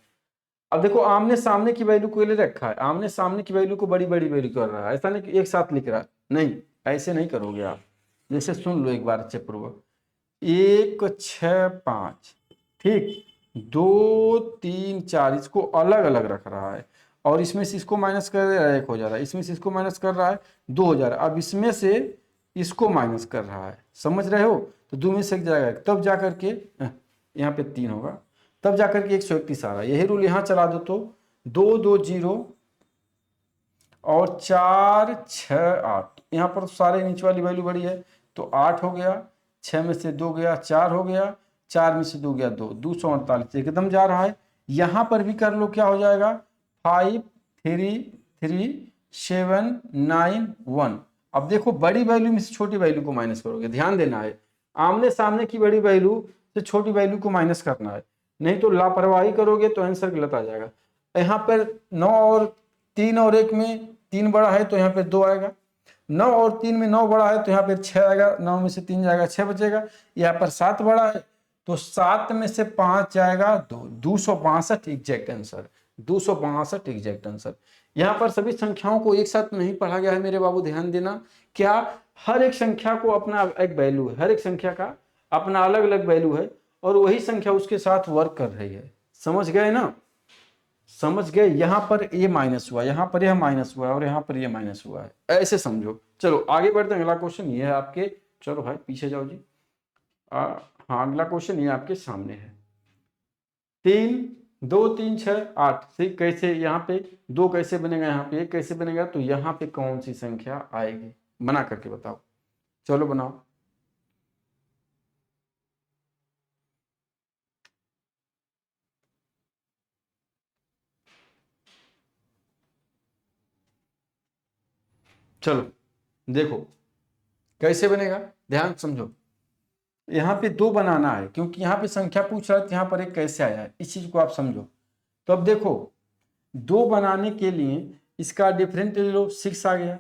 अब देखो आमने सामने की वैल्यू को ले रखा है, आमने सामने की वैल्यू को बड़ी बड़ी वैल्यू कर रहा है, ऐसा नहीं कि एक साथ लिख रहा है, नहीं ऐसे नहीं करोगे आप। जैसे सुन लो एक बार अच्छे पूर्वक, 1 6 5, ठीक, 2 3 4, इसको अलग अलग रख रहा है, और इसमें से इसको माइनस कर रहा है 1 हो जा रहा है, इसमें से इसको माइनस कर रहा है 2 हो जा रहा है, अब इसमें से इसको माइनस कर रहा है, समझ रहे हो। तो 2 में से 1 जाएगा, तब जा करके यहाँ पे 3 होगा, तब जाकर के 131 आ रहा है। यही रूल यहाँ चला दो तो 2 2 0 और 4 6 8, यहाँ पर सारे नीचे वाली वैल्यू बड़ी है, तो 8 हो गया, 6 में से 2 गया 4 हो गया, 4 में से 2 गया 2, 248 एकदम जा रहा है। यहाँ पर भी कर लो, क्या हो जाएगा, 5 3 3 7 9 1। अब देखो बड़ी वैल्यू में से छोटी वैल्यू को माइनस करोगे, ध्यान देना है, आमने सामने की बड़ी वैल्यू से छोटी वैल्यू को माइनस करना है, नहीं तो लापरवाही करोगे तो आंसर गलत आ जाएगा। यहाँ पर 9 और 3 और 1 में 3 बड़ा है तो यहाँ पे 2 आएगा, 9 और 3 में 9 बड़ा है तो यहाँ पे 6 आएगा, 9 में से 3 जाएगा 6 बचेगा, यहाँ पर 7 बड़ा है तो 7 में से 5 जाएगा 2, 262 एग्जैक्ट आंसर, 262 एग्जैक्ट आंसर। यहाँ पर सभी संख्याओं को एक साथ नहीं पढ़ा गया है मेरे बाबू, ध्यान देना, क्या हर एक संख्या को अपना एक वैल्यू है, हर एक संख्या का अपना अलग अलग वैल्यू है, और वही संख्या उसके साथ वर्क कर रही है, समझ गए ना, समझ गए। यहां पर ये माइनस हुआ, यहां पर यह माइनस हुआ, और यहां पर ये माइनस हुआ है, ऐसे समझो। चलो आगे बढ़ते हैं, अगला क्वेश्चन ये है आपके, चलो भाई पीछे जाओ जी। हाँ अगला क्वेश्चन ये आपके सामने है, 3 2 3 6 8 ठीक। कैसे यहाँ पे 2 कैसे बनेगा, यहाँ पे 1 कैसे बनेगा, तो यहाँ पे कौन सी संख्या आएगी, बना करके बताओ। चलो बनाओ। चलो देखो कैसे बनेगा, ध्यान समझो। यहाँ पे 2 बनाना है, क्योंकि यहाँ पे संख्या पूछ रहा है, तो यहाँ पर एक कैसे आया है, इस चीज को आप समझो। तो अब देखो 2 बनाने के लिए इसका डिफरेंट ले लो 6 आ गया,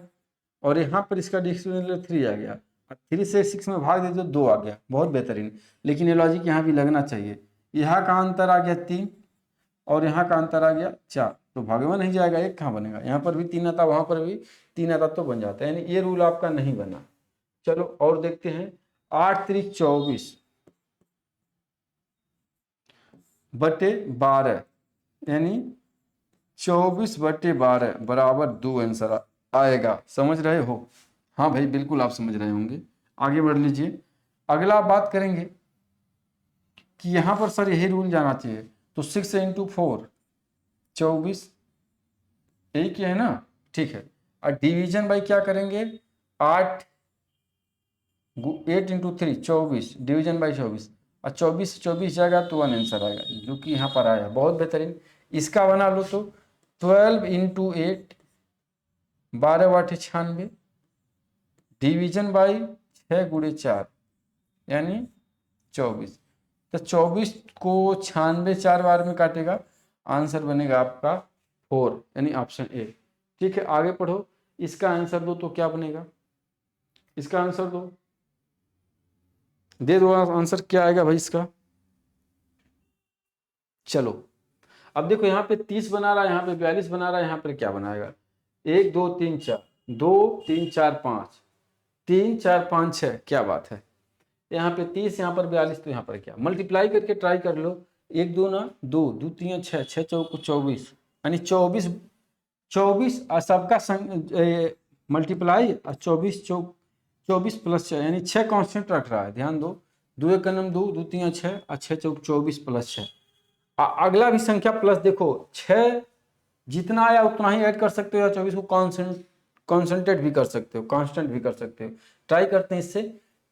और यहाँ पर इसका डिफरेंट ले लो 3 आ गया, 3 से 6 में भाग दे तो 2 आ गया, बहुत बेहतरीन। लेकिन ये लॉजिक यहाँ भी लगना चाहिए। यहाँ का अंतर आ गया 3 और यहाँ का अंतर आ गया 4, तो भागे में नहीं जाएगा, एक कहाँ बनेगा, यहाँ पर भी 3 आता, वहां पर भी 3 आता, तो बन जाता है, यानी ये रूल आपका नहीं बना। चलो और देखते हैं। 8 3 24 बटे 12, यानी 24/12 बराबर 2 आंसर आएगा। समझ रहे हो? हाँ भाई बिल्कुल आप समझ रहे होंगे। आगे बढ़ लीजिए। अगला बात करेंगे कि यहाँ पर सर यही रूल जाना चाहिए, तो 6 × 4 24, एक ही है ना, ठीक है। और डिवीजन बाई क्या करेंगे, 8 8 × 3 24, डिवीजन बाई 24, और 24 24 जाएगा तो 1 आंसर आएगा, जो कि यहाँ पर आया। बहुत बेहतरीन। इसका बना लो तो 12 × 8 12/96, डिवीजन बाई 6 × 4 यानी 24। तो 24 को 96 4 बार में काटेगा, आंसर बनेगा आपका 4, यानी ऑप्शन ए। ठीक है आगे पढ़ो। इसका आंसर दो तो क्या बनेगा, इसका आंसर दो, दे दो आंसर, क्या आएगा भाई इसका। चलो अब देखो यहाँ पे 30 बना रहा है, यहाँ पे 42 बना रहा है, यहाँ पर क्या बनाएगा, 1 2 3 4, 2 3 4 5, 3 4 5 6, क्या बात है। यहाँ पे 30, यहाँ पर 42, तो यहाँ पर क्या, मल्टीप्लाई करके ट्राई कर लो। 1 2 ना 2 2 3 6, 6 चौको 24, यानी 24 24 और सबका मल्टीप्लाई, और 24 24 प्लस 6, यानी 6 कांस्टेंट रख रहा है, ध्यान दो। 2 1 9 2 2 3 6 और 6 चौक 24 प्लस 6। अगला भी संख्या प्लस, देखो 6 जितना आया उतना ही ऐड कर सकते हो, या 24 को कॉन्सेंट्रेट भी कर सकते हो, कांस्टेंट भी कर सकते हो। ट्राई करते हैं इससे।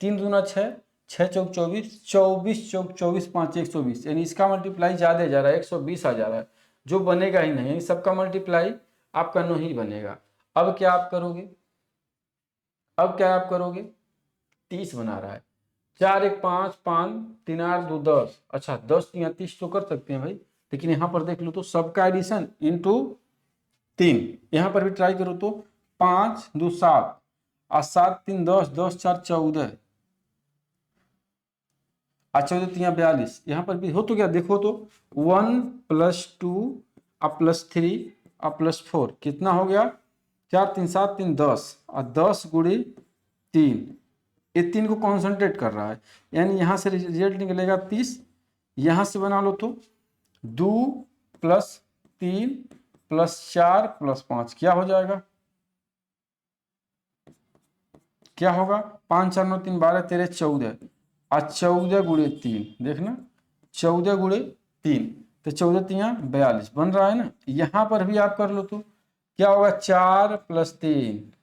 3 दूना 6, 6 चौक 24, 24 चौक 24 5 120, यानी इसका मल्टीप्लाई ज्यादा जा रहा है, 120 आ जा रहा है, जो बनेगा ही नहीं, सबका मल्टीप्लाई आपका नहीं बनेगा। अब क्या आप करोगे, अब क्या आप करोगे, 30 बना रहा है, 4 1 5 5 3 8 2 10, अच्छा 10 3 30 तो कर सकते हैं भाई, लेकिन यहाँ पर देख लो तो सबका एडिशन इंटू 3, यहाँ पर भी ट्राई करो तो 5 2 7 और 7 3 10, 10 4 14, और 14 3 42, यहाँ पर भी हो तो क्या, देखो तो 1 + 2 और +3 और +4 कितना हो गया, 4 3 7 3 10, और 10 × 3, ये 3 को कॉन्सेंट्रेट कर रहा है, यानी यहाँ से रिजल्ट निकलेगा 30। यहाँ से बना लो तो 2 + 3 + 4 + 5 क्या हो जाएगा, क्या होगा, 5 4 9 3 12 13 14, और 14 × 3, देखना 14 × 3, तो 14 3 42 बन रहा है ना। यहाँ पर भी आप कर लो तो क्या होगा, 4 + 3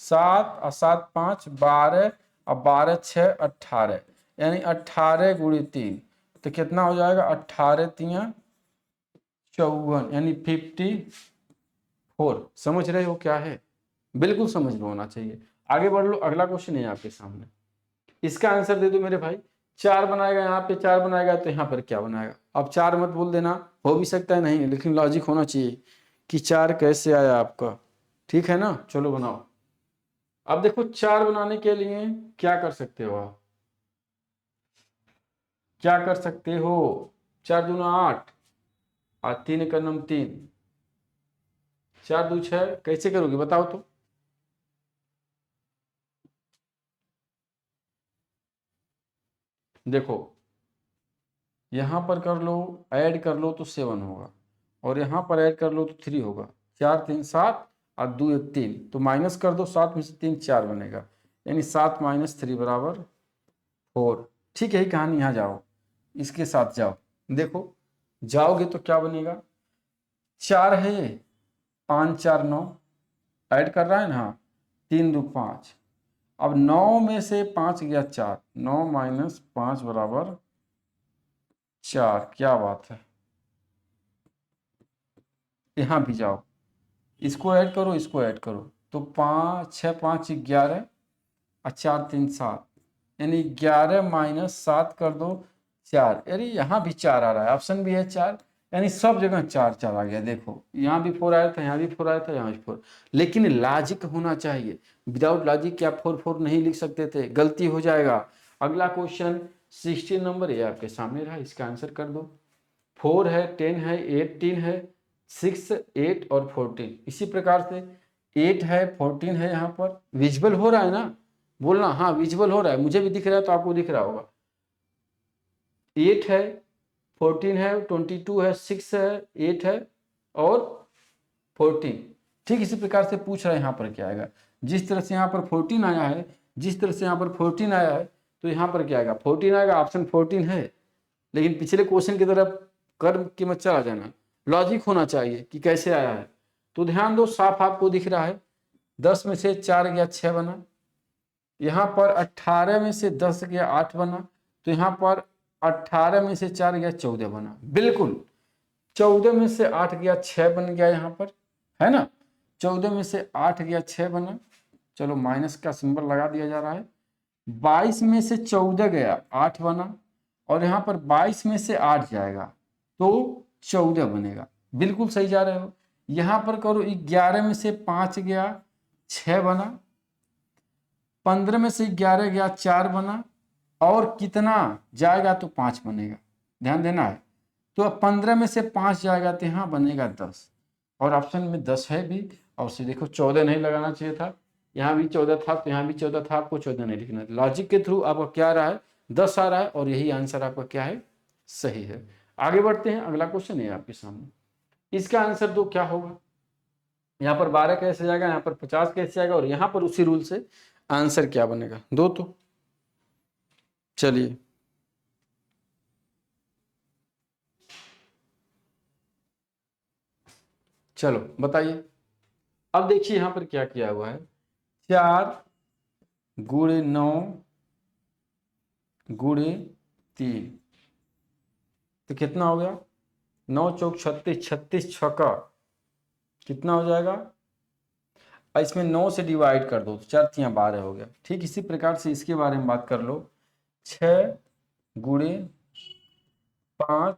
7 और 7 5 12 और 12 6 18, यानी 18 × 3, तो कितना हो जाएगा, 18 3 54, यानी 54। समझ रहे हो क्या है, बिल्कुल समझ लो, होना चाहिए। आगे बढ़ लो, अगला क्वेश्चन है आपके सामने, इसका आंसर दे दो मेरे भाई। 4 बनाएगा, यहाँ पे 4 बनाएगा, तो यहाँ पर क्या बनाएगा, अब 4 मत बोल देना, हो भी सकता है नहीं, लेकिन लॉजिक होना चाहिए कि 4 कैसे आया आपका, ठीक है ना। चलो बनाओ। अब देखो 4 बनाने के लिए क्या कर सकते हो आप, क्या कर सकते हो, 4 दूना 8 और 3 का नम 3, 4 2 6, कैसे करोगे बताओ तो। देखो यहाँ पर कर लो, ऐड कर लो तो 7 होगा, और यहाँ पर ऐड कर लो तो 3 होगा, 4 3 7 और 2 1 3, तो माइनस कर दो, 7 में से 3 4 बनेगा, यानी 7 - 3 = 4। ठीक है, यही कहानी, यहाँ जाओ, इसके साथ जाओ, देखो जाओगे तो क्या बनेगा, 4 है, 5 4 9, ऐड कर रहा है ना, 3 2 5। अब 9 में से 5 गया 4, 9 माइनस 5 बराबर 4। क्या बात है। यहाँ भी जाओ, इसको ऐड करो, इसको ऐड करो, तो 5 6 5 11 और 4 3 7, यानी 11 माइनस 7 कर दो 4। अरे यहाँ भी 4 आ रहा है, ऑप्शन भी है 4, यानी सब जगह 4 4 आ गया। देखो यहाँ भी 4 आया था, यहाँ भी 4 आया था, यहाँ भी 4। लेकिन लॉजिक होना चाहिए, विदाउट लॉजिक क्या 4 4 नहीं लिख सकते थे, गलती हो जाएगा। अगला क्वेश्चन 16 नंबर, ये आपके सामने रहा, इसका आंसर कर दो। 4 है, 10 है, 18 है, 6 8 और 14। इसी प्रकार से 8 है, 14 है, यहाँ पर विजुअल हो रहा है ना, बोलना हाँ विजुअल हो रहा है, मुझे भी दिख रहा है तो आपको दिख रहा होगा। 8 है, 14 है, 22 है, 6 है, 8 है और 14। ठीक इसी प्रकार से पूछ रहा है यहाँ पर क्या आएगा। जिस तरह से यहाँ पर 14 आया है, जिस तरह से यहाँ पर 14 आया है, तो यहाँ पर क्या आएगा, 14 आएगा, ऑप्शन 14 है। लेकिन पिछले क्वेश्चन की तरफ कर्म की मत चला जाना, लॉजिक होना चाहिए कि कैसे आया है। तो ध्यान दो, साफ आपको दिख रहा है, 10 में से 4 गया 6 बना, यहाँ पर 18 में से 10 गया 8 बना, तो यहाँ पर 18 में से 4 गया 14 बना। बिल्कुल 14 में से 8 गया 6 बन गया यहाँ पर, है ना, 14 में से 8 गया 6 बना, चलो माइनस का सिंबल लगा दिया जा रहा है। 22 में से 14 गया 8 बना, और यहाँ पर 22 में से 8 जाएगा तो 14 बनेगा। बिल्कुल सही जा रहे हो। यहाँ पर करो, 11 में से 5 गया 6 बना, 15 में से 11 गया 4 बना, और कितना जाएगा तो 5 बनेगा, ध्यान देना है। तो अब 15 में से 5 जाएगा तो यहाँ बनेगा 10, और ऑप्शन में 10 है भी। और से देखो 14 नहीं लगाना चाहिए था, यहाँ भी 14 था तो यहाँ भी 14 था, आपको 14 नहीं लिखना। लॉजिक के थ्रू आपका क्या आ रहा है, 10 आ रहा है, और यही आंसर आपका क्या है, सही है। आगे बढ़ते हैं, अगला क्वेश्चन है आपके सामने, इसका आंसर दो क्या होगा। यहाँ पर 12 कैसे जाएगा, यहाँ पर 50 कैसे जाएगा, और यहाँ पर उसी रूल से आंसर क्या बनेगा, दो तो। चलिए चलो बताइए। अब देखिए यहाँ पर क्या किया हुआ है, 4 गुणे 9 गुणे 3, तो कितना हो गया, 9 चौक 36, 36 छक्का कितना हो जाएगा, और इसमें 9 से डिवाइड कर दो तो 4 3 12 हो गया। ठीक इसी प्रकार से इसके बारे में बात कर लो, 6 गुणे 5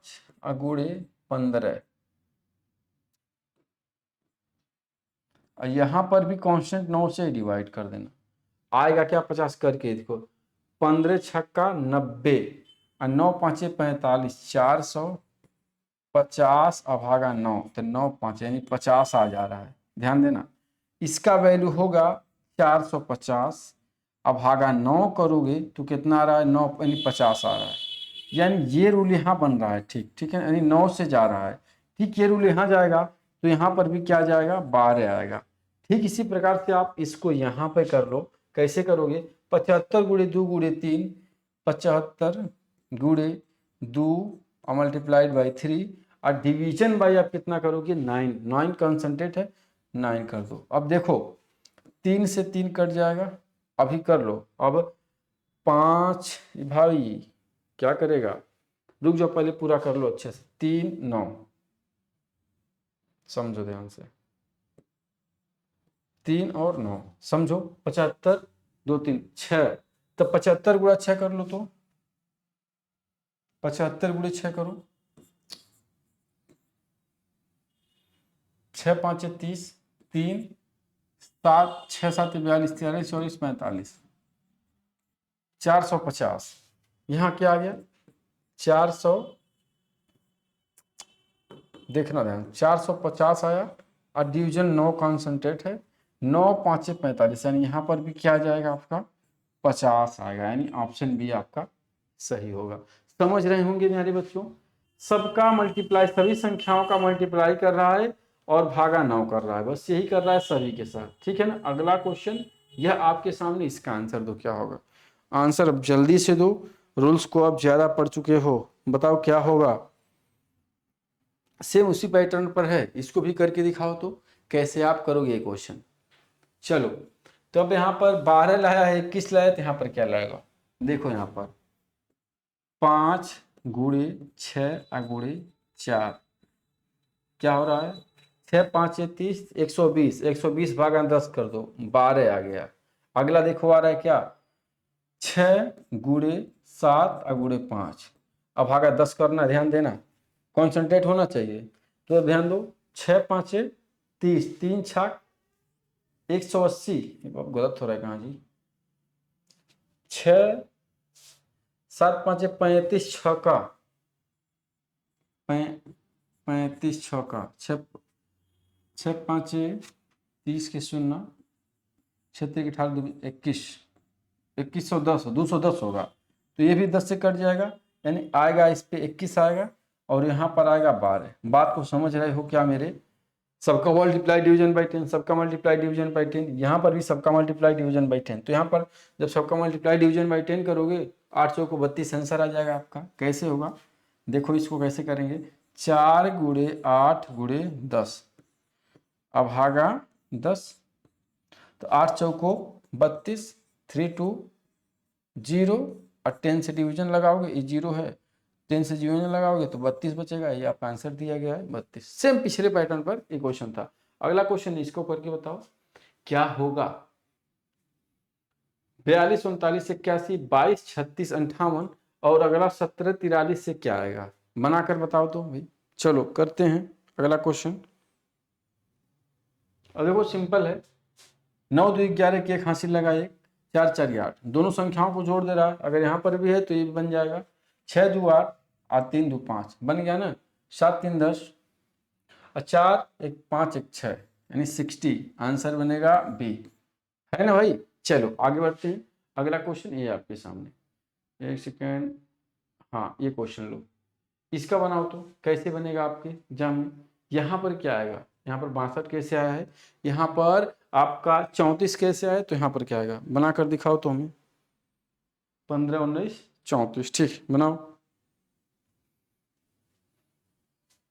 गुणे 15, और यहाँ पर भी कांस्टेंट 9 से डिवाइड कर देना, आएगा क्या 50 करके देखो, 15 छक्का 90, और 9 5 45, 450 अभागा 9, तो 9 5 यानी 50 आ जा रहा है। ध्यान देना, इसका वैल्यू होगा 450, अभागा 9 करोगे तो कितना आ रहा है, 9 यानी 50 आ रहा है। यानी ये रूल यहाँ बन रहा है, ठीक ठीक है, यानी 9 से जा रहा है। ठीक ये रूल यहाँ जाएगा तो यहाँ पर भी क्या जाएगा, 12 आएगा। ठीक इसी प्रकार से आप इसको यहाँ पे कर लो, कैसे करोगे, 75 गुणे 2 गुणे 3, 75 गुणे 2 और मल्टीप्लाइड बाई 3, और डिवीजन बाई आप कितना करोगे, 9, 9 कंसंट्रेट है, 9 कर दो। अब देखो 3 से 3 कट जाएगा, अभी कर लो। अब 5 भाई क्या करेगा, रुक जाओ पहले पूरा कर लो अच्छे से, 3 9, समझो ध्यान से, 3 और 9 समझो, 75 2 3 6, तो 75 गुणा 6 कर लो, तो 75 गुणे 6 करो, 6 5 30, 3 7 6 7 42 43 44 45, 450। यहाँ क्या आ गया, 400, देखना ध्यान, 450 आया, और डिवीजन 9 कॉन्सेंट्रेट है, 9 5 45, यानी यहाँ पर भी क्या जाएगा आपका 50 आएगा, यानी ऑप्शन बी आपका सही होगा। समझ रहे होंगे मेरे बच्चों, सबका मल्टीप्लाई, सभी संख्याओं का मल्टीप्लाई कर रहा है और भागा 9 कर रहा है, बस यही कर रहा है सभी के साथ, ठीक है ना। अगला क्वेश्चन यह आपके सामने, इसका आंसर दो क्या होगा। आंसर अब जल्दी से दो, रूल्स को आप ज्यादा पढ़ चुके हो, बताओ क्या होगा। सेम उसी पैटर्न पर है, इसको भी करके दिखाओ तो कैसे आप करोगे ये क्वेश्चन। चलो, तो अब यहाँ पर 12 लाया है, 21 लाया, तो यहाँ पर क्या लाएगा, देखो यहाँ पर 5 गुणे 6 गुणे 4 क्या हो रहा है, 6 5 30, 120, 120 भागा 10 कर दो, 12 आ गया। अगला देखो आ रहा है क्या, 6 गुणे 7 गुणे 5, अब भागा 10 करना, ध्यान देना, कॉन्सेंट्रेट होना चाहिए। तो ध्यान दो, 6 5 30, 3 छाक 180, गलत हो रहा है कहाँ जी, 6 7 5 35 छक्का 35 छक्का 6 5 30 के 0, 6 3 18 21, 2110, 210 होगा, तो ये भी 10 से कट जाएगा, यानी आएगा इस पे 21 आएगा, और यहाँ पर आएगा 12। बात को समझ रहे हो क्या मेरे, सबका मल्टीप्लाई डिवीजन बाई 10, सबका मल्टीप्लाई डिवीजन बाई 10, यहाँ पर भी सबका मल्टीप्लाई डिवीजन बाई 10, तो यहाँ पर जब सबका मल्टीप्लाई डिवीजन बाई 10 करोगे 8 चौको 32 आंसर आ जाएगा आपका। कैसे होगा, देखो इसको कैसे करेंगे, 4 गुणे 8 गुणे 10, अब भागा 10, तो 8 चौको 32, 3 2 0, और 10 से डिवीजन लगाओगे, ये 0 है, 10 से डिवीजन लगाओगे तो 32 बचेगा, ये आपका आंसर दिया गया है 32। सेम पिछले पैटर्न पर एक क्वेश्चन था। अगला क्वेश्चन इसको करके बताओ क्या होगा, 42 39 81, 22 36 58, और अगला 17 43 से क्या आएगा, बनाकर बताओ तो भाई। चलो करते हैं अगला क्वेश्चन। अब देखो सिंपल है, 9 2 11 की एक हासिल लगा, 1 4 4 8, दोनों संख्याओं को जोड़ दे रहा है, अगर यहाँ पर भी है तो ये भी बन जाएगा, 6 2 8 और 3 2 5 बन गया ना, 7 3 10 और 4 1 5 1 6, यानी 60, आंसर बनेगा बी, है ना भाई। चलो आगे बढ़ते हैं, अगला क्वेश्चन ये आपके सामने, एक सेकेंड, हाँ ये क्वेश्चन लो, इसका बनाओ तो कैसे बनेगा आपके एग्जाम में। यहाँ पर क्या आएगा, यहाँ पर 62 कैसे आया है, यहाँ पर आपका 34 कैसे आया, तो यहाँ पर क्या आएगा, बनाकर दिखाओ तो हमें, 15 19 34, ठीक बनाओ,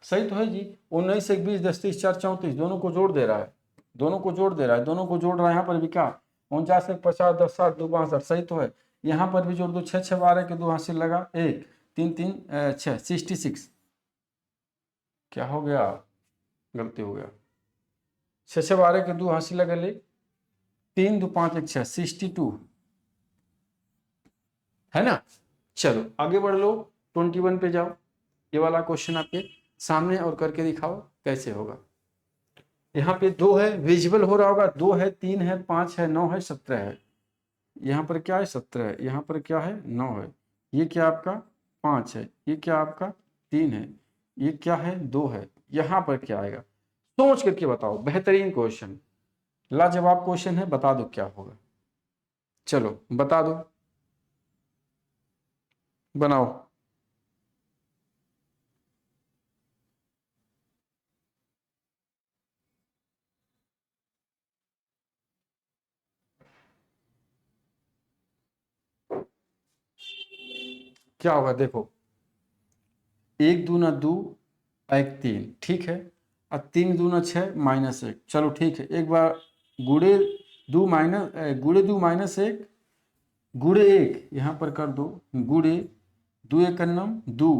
सही तो है जी, 19 1 20 10 30 4 34, दोनों को जोड़ दे रहा है, दोनों को जोड़ दे रहा है, दोनों को जोड़ रहा है, यहाँ पर भी क्या 49 1 50 10 60 2 62, सही तो है, यहाँ पर भी जोड़ दो, 6 6 12 के 2 हासिल लगा, 1 3 3 6 66, क्या हो गया, गलती हो गया, 6 6 12 के 2 हासिल लगा ले, 3 2 5 1 6 62, है ना। चलो आगे बढ़ लो, 21 पे जाओ, ये वाला क्वेश्चन आपके सामने और करके दिखाओ कैसे होगा। यहाँ पे 2 है, विजिबल हो रहा होगा, 2 है 3 है 5 है 9 है 17 है, यहाँ पर क्या है 17 है, यहाँ पर क्या है 9 है, ये क्या आपका 5 है, ये क्या आपका 3 है, ये क्या है 2 है, यहाँ पर क्या आएगा, सोच करके बताओ, बेहतरीन क्वेश्चन, लाजवाब क्वेश्चन है, बता दो क्या होगा, चलो बता दो, बनाओ। क्या होगा देखो, 1 दूना 2 1 3, ठीक है, और 3 दूना 6 माइनस 1, चलो ठीक है, एक बार गुड़े 2 माइनस गुड़े 2 माइनस 1 गुड़े 1 यहाँ पर कर दो, गुड़े 2 1 नम 2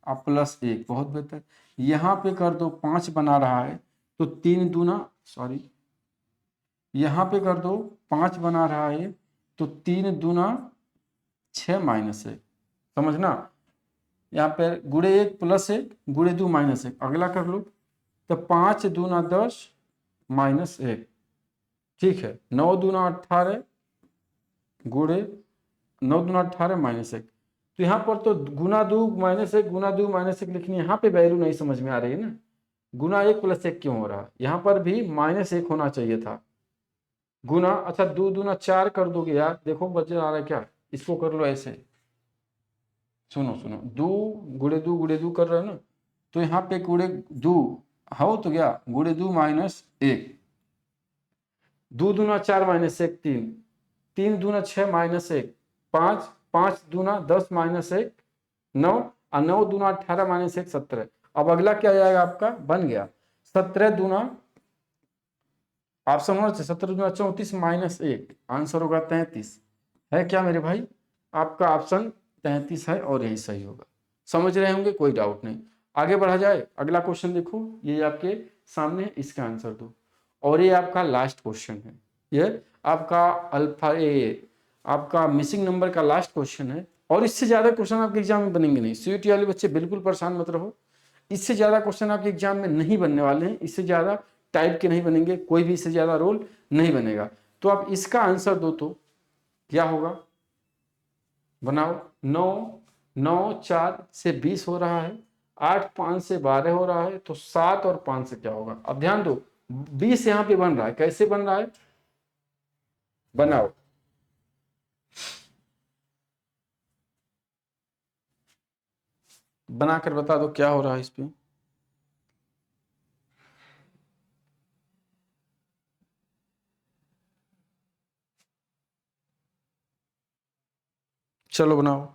और प्लस 1, बहुत बेहतर, यहाँ पे कर दो 5 बना रहा है, तो 3 दूना सॉरी, यहाँ पे कर दो 5 बना रहा है, तो 3 दूना 6 माइनस 1, समझना, यहाँ पर गुड़े 1 प्लस 1 गुड़े 2 माइनस 1, अगला कर लो, तो 5 दूना 10 माइनस 1, ठीक है, 9 दूना 18 गुड़े 9 दूना 18 माइनस 1, तो यहाँ पर तो गुना 2 माइनस 1 गुना 2 माइनस 1 लिखनी, यहाँ पे वैल्यू नहीं समझ में आ रही है ना, गुना 1 प्लस 1 क्यों हो रहा है, यहाँ पर भी माइनस 1 होना चाहिए था, गुना, अच्छा 2 दूना 4 कर दोगे यार, देखो बच्चे आ रहा है क्या, इसको कर लो ऐसे, सुनो सुनो, 2 गुड़े 2 कर रहे हो ना, तो यहाँ पे गुड़े 2 हो तो क्या, गुड़े 2 माइनस 1, 2 दूना 4 माइनस 1 3, 3 दूना 6 माइनस 1 5, 5 दूना 10 माइनस 1 9, और 9 दूना 18 माइनस 1 17, अब अगला क्या जाएगा आपका, बन गया 17 दूना, ऑप्शन होना चाहिए 17 दूना 34 -1, आंसर होगा 33। है क्या मेरे भाई, आपका ऑप्शन 33 है और यही सही होगा। समझ रहे होंगे, कोई डाउट नहीं। आगे बढ़ा जाए, अगला क्वेश्चन देखो, ये आपके सामने, इसका आंसर दो। और ये आपका लास्ट क्वेश्चन है, ये आपका अल्फा ए आपका मिसिंग नंबर का लास्ट क्वेश्चन है। और इससे ज्यादा क्वेश्चन आपके एग्जाम में बनेंगे नहीं, सीयूईटी वाले बच्चे बिल्कुल परेशान मत रहो, इससे ज्यादा क्वेश्चन आपके एग्जाम में नहीं बनने वाले हैं, इससे ज्यादा टाइप के नहीं बनेंगे, कोई भी इससे ज्यादा रोल नहीं बनेगा। तो आप इसका आंसर दो तो क्या होगा, बनाओ। 9 9 4 से 20 हो रहा है, 8 5 से 12 हो रहा है, तो 7 और 5 से क्या होगा। अब ध्यान दो, 20 यहां पे बन रहा है, कैसे बन रहा है, बनाओ। बनाकर बता दो क्या हो रहा है इस पे। चलो बनाओ।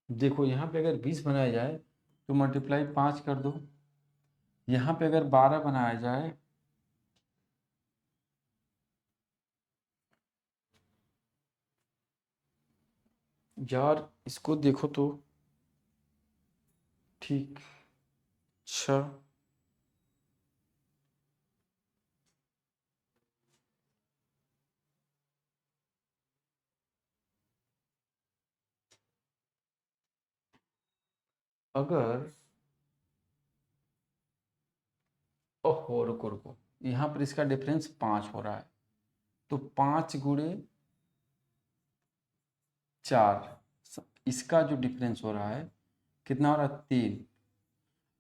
देखो यहाँ पे अगर 20 बनाया जाए तो मल्टीप्लाई 5 कर दो, यहाँ पे अगर 12 बनाया जाए यार, इसको देखो तो ठीक। अच्छा अगर, ओहो रुको रुको, यहाँ पर इसका डिफरेंस 5 हो रहा है, तो 5 गुणे 4, इसका जो डिफरेंस हो रहा है कितना हो रहा है, 3।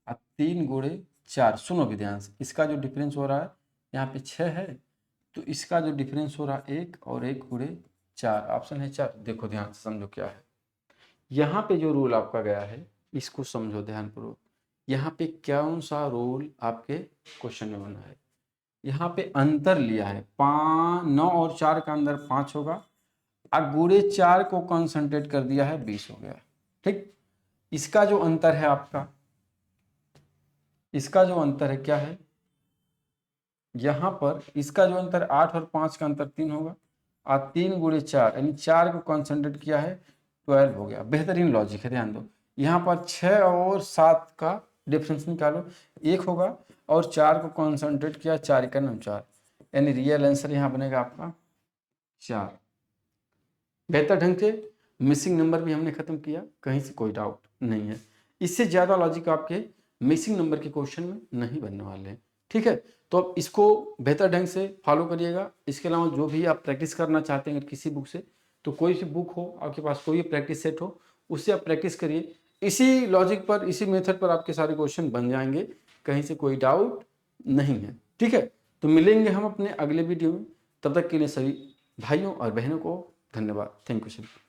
अब 3 गुणे 4, सुनो भी ध्यान से, इसका जो डिफरेंस हो रहा है यहाँ पे 6 है, तो इसका जो डिफरेंस हो रहा है 1 और 1 गुणे 4, ऑप्शन है 4। देखो ध्यान से समझो क्या है, यहाँ पे जो रूल आपका गया है इसको समझो ध्यानपूर्वक। यहाँ पे कौन सा रूल आपके क्वेश्चन में बना है, यहाँ पे अंतर लिया है, 9 और 4 का अंदर 5 होगा, और गुणे 4 को कंसंट्रेट कर दिया है 20 हो गया। ठीक, इसका जो अंतर है आपका, इसका जो अंतर है क्या है, यहाँ पर इसका जो अंतर 8 और 5 का अंतर 3 होगा, और 3 गुणे 4 यानी 4 को कंसंट्रेट किया है 12 हो गया। बेहतरीन लॉजिक है, ध्यान दो। यहाँ पर 6 और 7 का डिफरेंस निकालो, 1 होगा, और 4 को कंसंट्रेट किया, 4 का 9 4, यानी रियल आंसर यहाँ बनेगा आपका 4। बेहतर ढंग से मिसिंग नंबर भी हमने खत्म किया, कहीं से कोई डाउट नहीं है। इससे ज़्यादा लॉजिक आपके मिसिंग नंबर के क्वेश्चन में नहीं बनने वाले हैं। ठीक है, तो अब इसको बेहतर ढंग से फॉलो करिएगा। इसके अलावा जो भी आप प्रैक्टिस करना चाहते हैं किसी बुक से, तो कोई सी बुक हो आपके पास, कोई भी प्रैक्टिस सेट हो, उससे आप प्रैक्टिस करिए। इसी लॉजिक पर, इसी मेथड पर आपके सारे क्वेश्चन बन जाएंगे, कहीं से कोई डाउट नहीं है। ठीक है, तो मिलेंगे हम अपने अगले वीडियो में, तब तक के लिए सभी भाइयों और बहनों को धन्यवाद। Thank you sir.